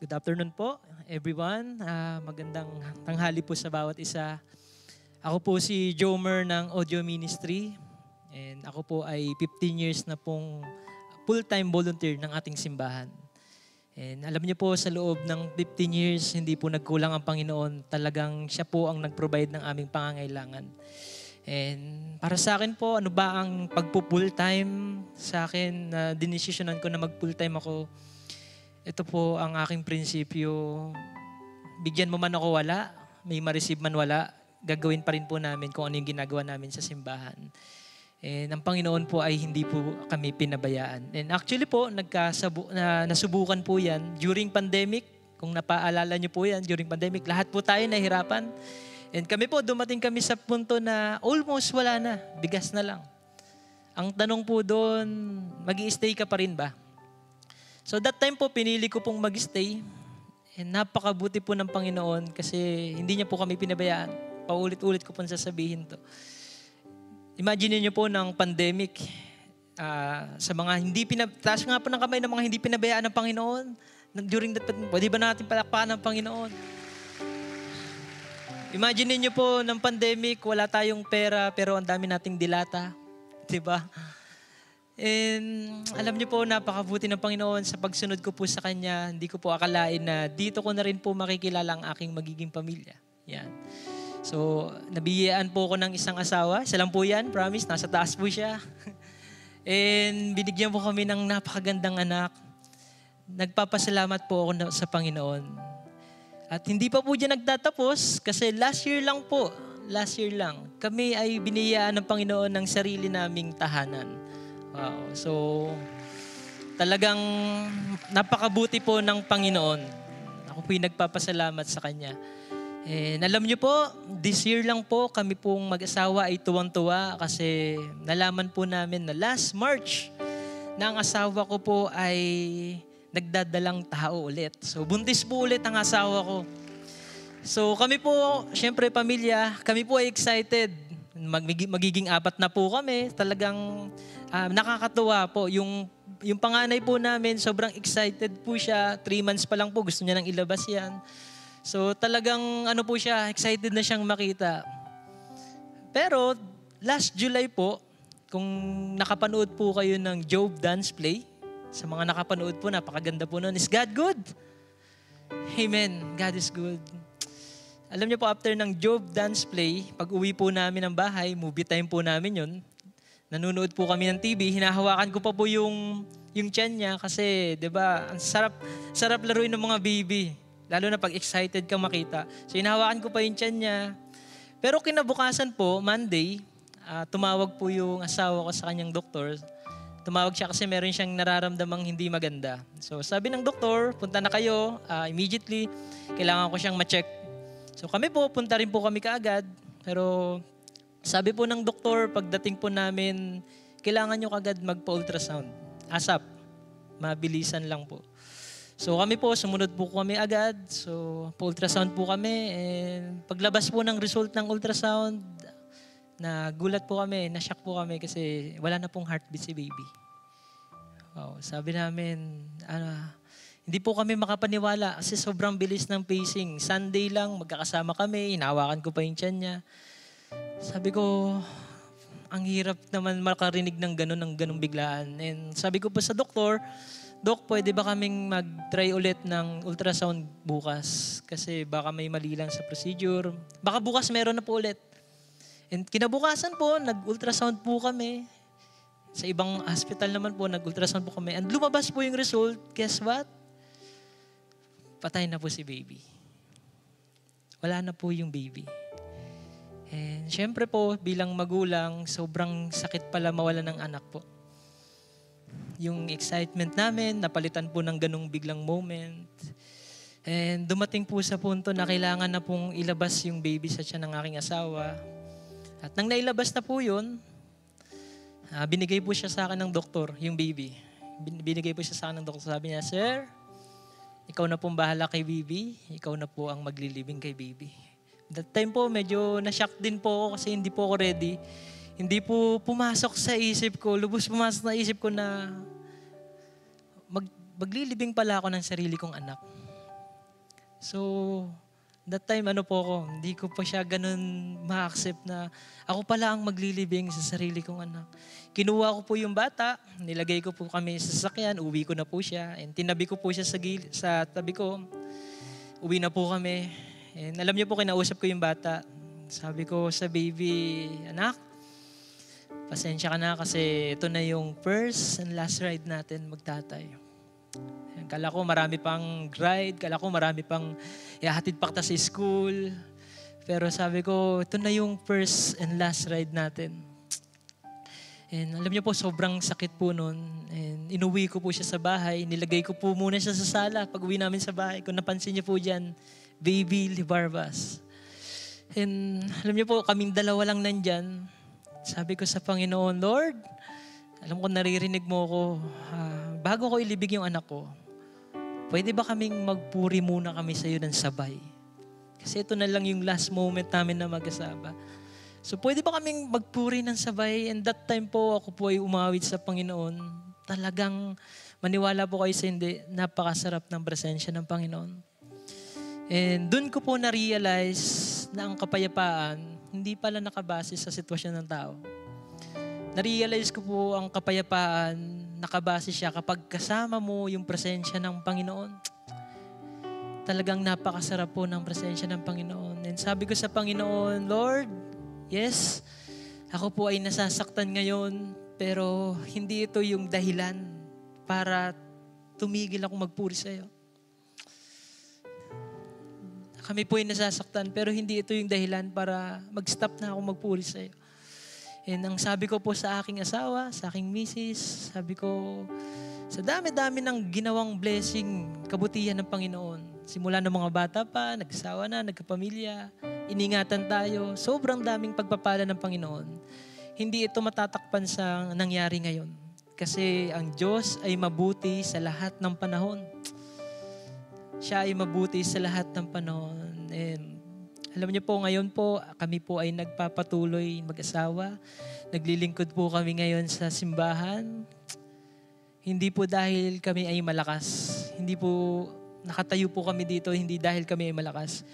Good afternoon po, everyone. Magandang tanghali po sa bawat isa. Ako po si Jomer ng Audio Ministry. And ako po ay 15 years na pong full-time volunteer ng ating simbahan. And alam niyo po, sa loob ng 15 years, hindi po nagkulang ang Panginoon. Talagang siya po ang nag-provide ng aming pangangailangan. And para sa akin po, ano ba ang pagpo-full-time sa akin? Dinesisyonan ko na mag-full-time ako. Ito po ang aking prinsipyo. Bigyan mo man ako wala, may ma-receive man wala, gagawin pa rin po namin kung ano yung ginagawa namin sa simbahan. And ang Panginoon po ay hindi po kami pinabayaan. And actually po, nasubukan po yan during pandemic. Kung napaalala niyo po yan, during pandemic, lahat po tayo nahirapan. And kami po, dumating kami sa punto na almost wala na, bigas na lang. Ang tanong po doon, mag-i-stay ka pa rin ba? So that time po, pinili ko pong mag-stay. And napakabuti po ng Panginoon kasi hindi niya po kami pinabayaan. Paulit-ulit ko pong sasabihin to. Imagine niyo po ng pandemic, sa mga hindi taas nga po ng kamay ng mga hindi pinabayaan ng Panginoon. During that, pwede ba natin palakpakan ng Panginoon? Imagine niyo po ng pandemic, wala tayong pera pero ang dami nating dilata. Diba? And alam niyo po, napakabuti ng Panginoon sa pagsunod ko po sa Kanya. Hindi ko po akalain na dito ko na rin po makikilala ang aking magiging pamilya. Yan. So, nabiyayaan po ako ng isang asawa. Isa lang po yan, promise. Nasa taas po siya. And binigyan po kami ng napakagandang anak. Nagpapasalamat po ako sa Panginoon. At hindi pa po dyan nagtatapos kasi last year lang, kami ay biniyayaan ng Panginoon ng sarili naming tahanan. Wow. So, talagang napakabuti po ng Panginoon. Ako po'y nagpapasalamat sa Kanya. And alam niyo po, this year lang po kami pong mag-asawa ay tuwang-tuwa kasi nalaman po namin na last March na ang asawa ko po ay nagdadalang tao ulit. So, buntis po ulit ang asawa ko. So, kami po, syempre pamilya, kami po ay excited. Magiging 4 na po kami. Talagang nakakatuwa po. Yung panganay po namin, sobrang excited po siya. 3 months pa lang po, gusto niya nang ilabas yan. So talagang po siya, excited na siyang makita. Pero last July po, kung nakapanood po kayo ng Job Dance Play, sa mga nakapanood po, napakaganda po nun. Is God good? Amen. God is good. Alam niyo po, after ng Job Dance Play, pag uwi po namin ng bahay, movie time po namin yun, nanonood po kami ng TV, hinahawakan ko pa po yung tiyan niya kasi, di ba, ang sarap laruin ng mga baby. Lalo na pag excited ka makita. So, hinahawakan ko pa yung tiyan niya. Pero kinabukasan po, Monday, tumawag po yung asawa ko sa kanyang doktor. Tumawag siya kasi meron siyang nararamdamang hindi maganda. So sabi ng doktor, punta na kayo immediately. Kailangan ko siyang ma-check. So kami po, punta rin po kami kaagad. Pero sabi po ng doktor, pagdating po namin, kailangan nyo kaagad magpa-ultrasound. ASAP. Mabilisan lang po. So kami po, sumunod po kami agad. So pa-ultrasound po kami. And paglabas po ng result ng ultrasound, nagulat po kami, na-shock po kami kasi wala na pong heartbeat si baby. Wow, sabi namin, hindi po kami makapaniwala kasi sobrang bilis ng pacing. Sunday lang, magkakasama kami, hinawakan ko pa yung tiyan niya. Sabi ko, ang hirap naman makarinig ng ganun biglaan. And sabi ko po sa doktor, Dok, pwede ba kaming mag-try ulit ng ultrasound bukas? Kasi baka may mali lang sa procedure. Baka bukas meron na po ulit. And kinabukasan po, nag-ultrasound po kami. Sa ibang hospital naman po, nag-ultrasound po kami. And lumabas po yung result. Guess what? Patay na po si baby. Wala na po yung baby. And syempre po, bilang magulang, sobrang sakit pala mawala ng anak po. Yung excitement namin, napalitan po ng ganung biglang moment. And dumating po sa punto na kailangan na pong ilabas yung baby sa tiyan ng aking asawa. At nang nailabas na po yun, binigay po siya sa akin ng doktor, yung baby. Binigay po siya sa akin ng doktor. Sabi niya, Sir, ikaw na pong bahala kay baby. Ikaw na po ang maglilibing kay baby. That time po, medyo na-shock din po ako kasi hindi po ako ready. Hindi po pumasok sa isip ko, lubos pumasok na isip ko na maglilibing pala ako ng sarili kong anak. So, that time hindi ko pa siya ganun ma-accept na ako pala ang maglilibing sa sarili kong anak. Kinuha ko po yung bata, nilagay ko po kami sa sasakyan, uwi ko na po siya, and tinabi ko po siya sa tabi ko. Uwi na po kami, and alam niyo po, kinausap ko yung bata. Sabi ko sa baby, anak, pasensya ka na kasi ito na yung first and last ride natin magtatay. Kala ko marami pang ride, kala ko marami pang ihahatid pa kita sa school. Pero sabi ko, ito na yung first and last ride natin. And alam niyo po, sobrang sakit po nun. And inuwi ko po siya sa bahay, nilagay ko po muna siya sa sala. Pag uwi namin sa bahay, kung napansin niyo po dyan, Baby Libarbas. And alam niyo po, kaming dalawa lang nandyan. Sabi ko sa Panginoon, Lord, alam ko naririnig mo ko, bago ko ilibig yung anak ko, pwede ba kaming magpuri muna kami sa iyo ng sabay? Kasi ito na lang yung last moment namin na mag-asaba. So pwede ba kaming magpuri ng sabay? And that time po, ako po ay umawit sa Panginoon. Talagang maniwala po kayo sa hindi, napakasarap ng presensya ng Panginoon. And dun ko po na-realize na ang kapayapaan, hindi pala nakabase sa sitwasyon ng tao. Na-realize ko po ang kapayapaan, nakabase siya kapag kasama mo yung presensya ng Panginoon. Talagang napakasarap po ng presensya ng Panginoon. And sabi ko sa Panginoon, Lord, yes, ako po ay nasasaktan ngayon, pero hindi ito yung dahilan para tumigil ako magpuri sa iyo. Kami po ay nasasaktan, pero hindi ito yung dahilan para mag-stop na ako magpuri sa iyo. And ang sabi ko po sa aking asawa, sa aking misis, sabi ko, sa dami-dami ng ginawang blessing, kabutihan ng Panginoon. Simula ng mga bata pa, nag-asawa na, nagkapamilya, iningatan tayo, sobrang daming pagpapala ng Panginoon. Hindi ito matatakpan sa nangyari ngayon. Kasi ang Diyos ay mabuti sa lahat ng panahon. Siya ay mabuti sa lahat ng panahon. And alam niyo po, ngayon po, kami po ay nagpapatuloy mag-asawa. Naglilingkod po kami ngayon sa simbahan. Hindi po dahil kami ay malakas. Hindi po, nakatayo po kami dito, hindi dahil kami ay malakas.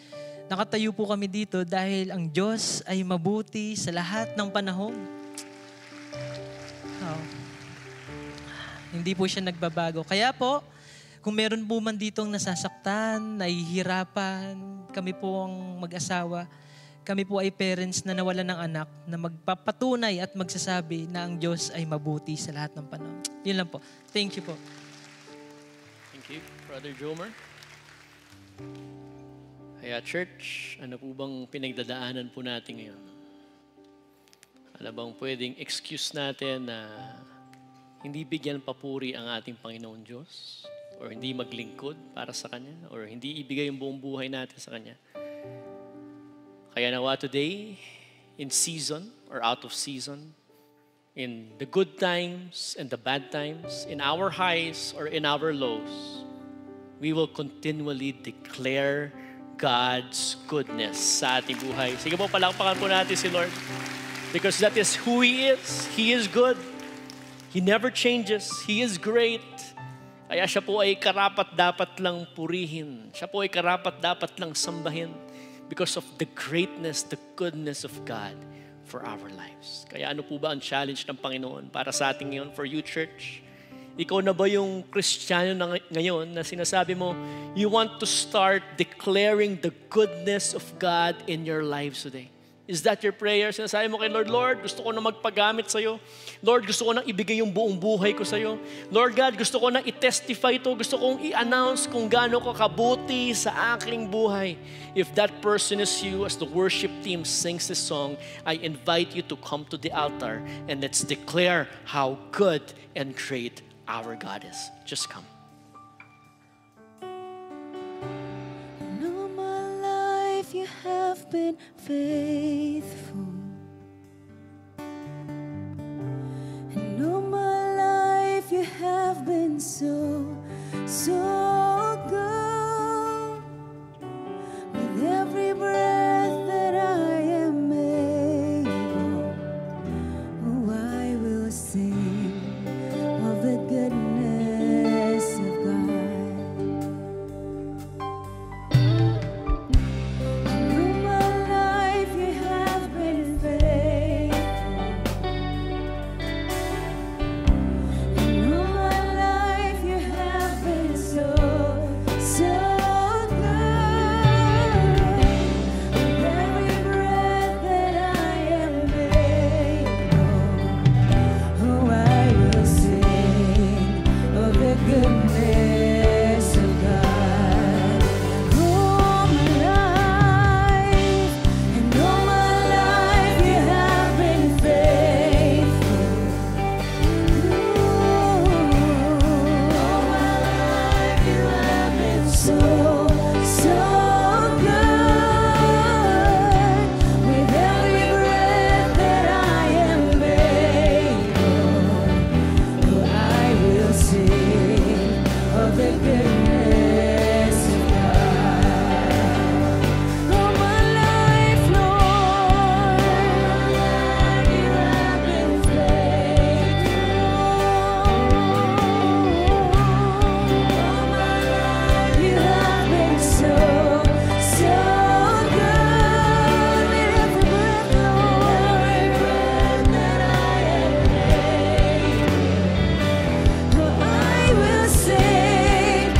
Nakatayo po kami dito dahil ang Diyos ay mabuti sa lahat ng panahon. Hindi po siya nagbabago. Kaya po, kung meron po man ditong nasasaktan, nahihirapan, kami po ang mag-asawa, kami po ay parents na nawalan ng anak na magpapatunay at magsasabi na ang Diyos ay mabuti sa lahat ng panahon. Yun lang po. Thank you po. Thank you, Brother Jomer. Kaya church, ano po bang pinagdadaanan po natin ngayon? Ano bang pwedeng excuse natin na hindi bigyan papuri ang ating Panginoon Diyos? Or hindi maglingkod para sa Kanya? Or hindi ibigay yung buong buhay natin sa Kanya? Kaya nawa today, in season or out of season, in the good times and the bad times, in our highs or in our lows, we will continually declare God's goodness sa ating buhay. Sige po, palakpakan po natin si Lord. Because that is who He is. He is good. He never changes. He is great. Kaya siya po ay karapat-dapat lang purihin. Siya po ay karapat-dapat lang sambahin because of the greatness, the goodness of God for our lives. Kaya ano po ba ang challenge ng Panginoon para sa ating ngayon, for you, church? Ikaw na ba yung Kristiyano na ngayon na sinasabi mo, you want to start declaring the goodness of God in your lives today? Is that your prayer? Sinasabi mo kay Lord, Lord, gusto ko na magpagamit sa'yo. Lord, gusto ko na ibigay yung buong buhay ko sa'yo. Lord God, gusto ko na i-testify ito. Gusto kong i-announce kung gaano ko kabuti sa aking buhay. If that person is you, as the worship team sings this song, I invite you to come to the altar and let's declare how good and great our God is. Just come. You have been faithful, and all my life you have been so good. With every breath that I am able, oh, I will sing of the goodness of God. I will sing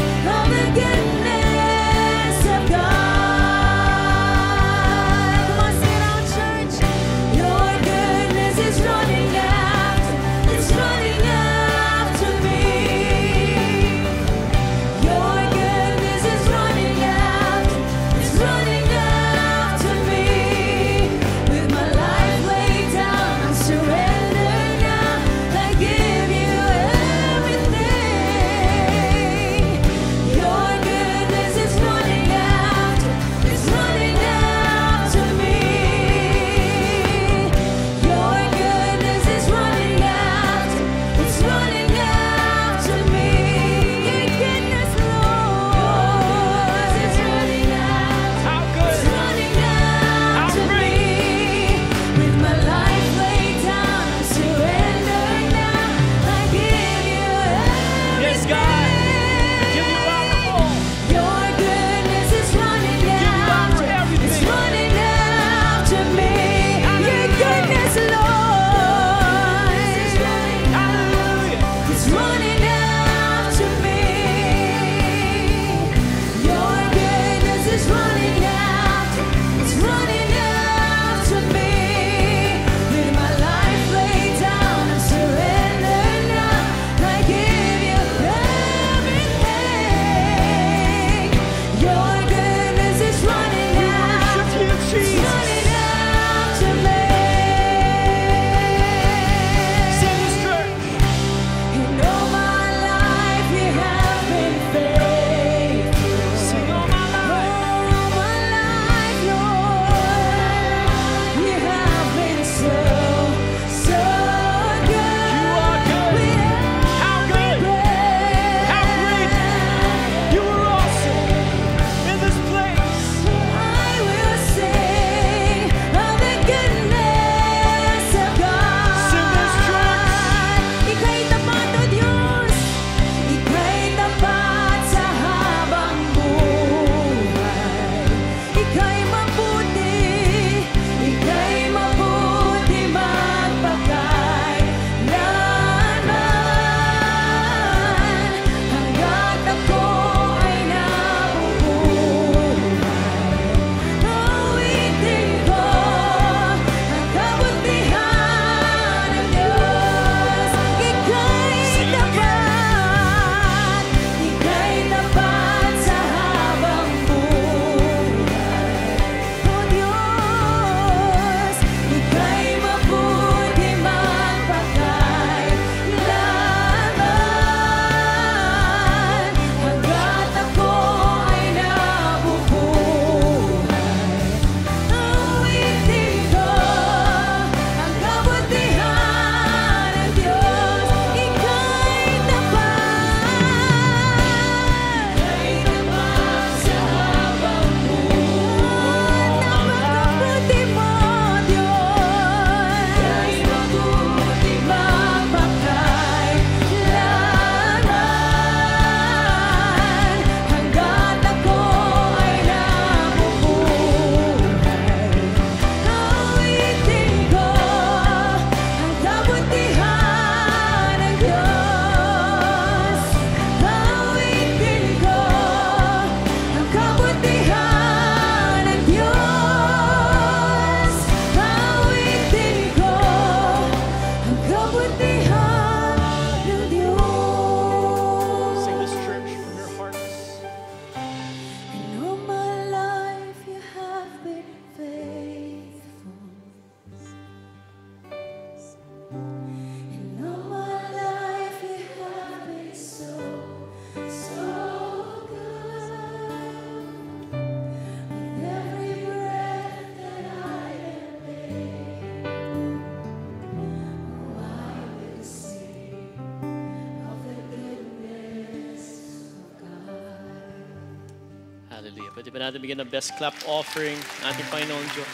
Hallelujah. Pwede ba natin bigyan ng best clap offering ang ating Panginoon Diyos?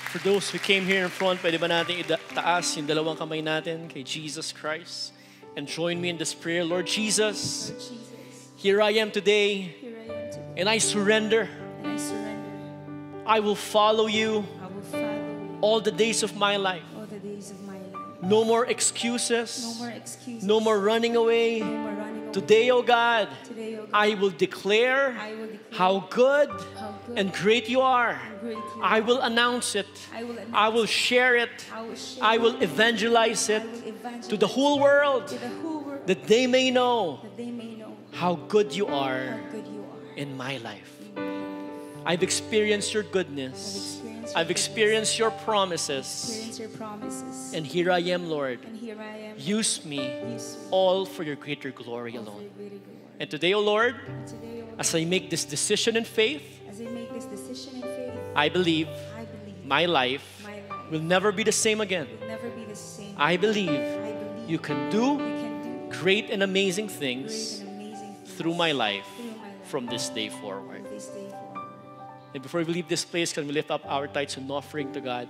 For those who came here in front, pwede ba natin itaas yung dalawang kamay natin kay Jesus Christ? And join me in this prayer. Lord Jesus, here I am today, and I surrender. I will follow you all the days of my life. No more excuses. No more running away. Today, oh God, I will declare how good and great you are. I will announce it. I will share it. I will evangelize it to the whole world, that they may know how good you are in my life. I've experienced your goodness. I've experienced your promises. And here I am, Lord. Use me all for your greater glory alone. And today, O Lord, as I make this decision in faith, I believe my life will never be the same again. I believe you can do great and amazing things through my life from this day forward. And before we leave this place, can we lift up our tithes and offering to God?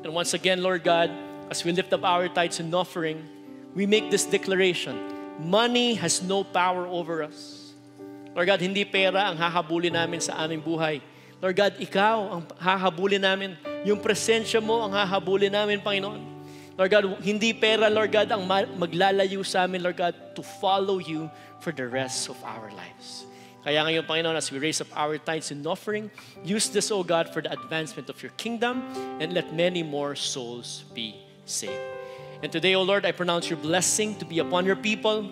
And once again, Lord God, as we lift up our tithes and offering, we make this declaration: money has no power over us. Lord God, hindi pera ang hahabulin namin sa aming buhay. Lord God, ikaw ang hahabulin namin. Yung presensya mo ang hahabulin namin, Panginoon. Lord God, hindi pera, Lord God, ang maglalayo sa amin, Lord God, to follow you for the rest of our lives. Kaya ngayon, Panginoon, as we raise up our tithes and offering, use this, O God, for the advancement of your kingdom, and let many more souls be saved. And today, O Lord, I pronounce your blessing to be upon your people.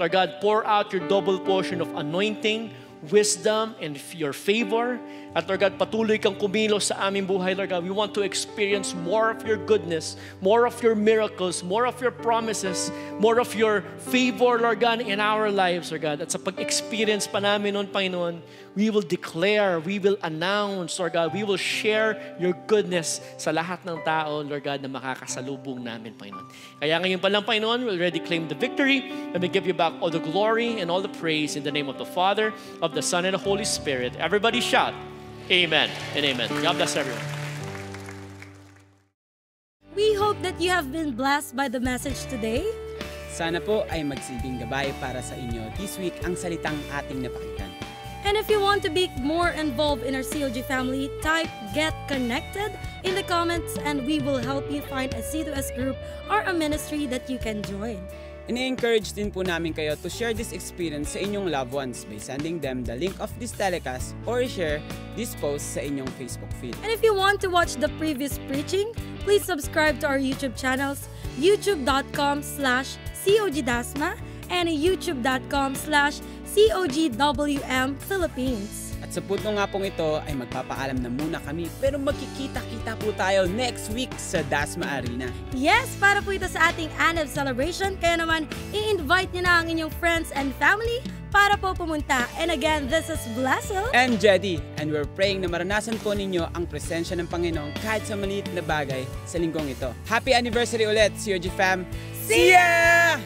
Lord God, pour out your double portion of anointing, wisdom, and your favor. At Lord God, patuloy kang kumilos sa aming buhay, Lord God. We want to experience more of your goodness, more of your miracles, more of your promises, more of your favor, Lord God, in our lives, Lord God. At sa pag-experience pa namin noon, Panginoon, we will declare, we will announce, Lord God, we will share your goodness sa lahat ng tao, Lord God, na makakasalubong namin, Panginoon. Kaya ngayon pa lang, Panginoon, we already claim the victory, and we give you back all the glory and all the praise in the name of the Father, of the Son, and the Holy Spirit. Everybody shout, amen and amen. God bless everyone. We hope that you have been blessed by the message today. Sana po ay magsilbing gabay para sa inyo this week ang salitang ating napakinggan. And if you want to be more involved in our COG family, type Get Connected in the comments and we will help you find a C2S group or a ministry that you can join. Ini-encourage din po namin kayo to share this experience sa inyong loved ones by sending them the link of this telecast or share this post sa inyong Facebook feed. And if you want to watch the previous preaching, please subscribe to our YouTube channels, youtube.com/COGDasma and youtube.com/COGWM Philippines. At sa punto nga pong ito ay magpapaalam na muna kami, pero magkikita-kita po tayo next week sa Dasma Arena. Yes, para po ito sa ating Anniv celebration, kaya naman i-invite niyo na ang inyong friends and family para po pumunta. And again, this is Blessel and Jedi, and we're praying na maranasan po ninyo ang presensya ng Panginoon kahit sa maliit na bagay sa linggong ito. Happy anniversary ulit, COG fam! See ya!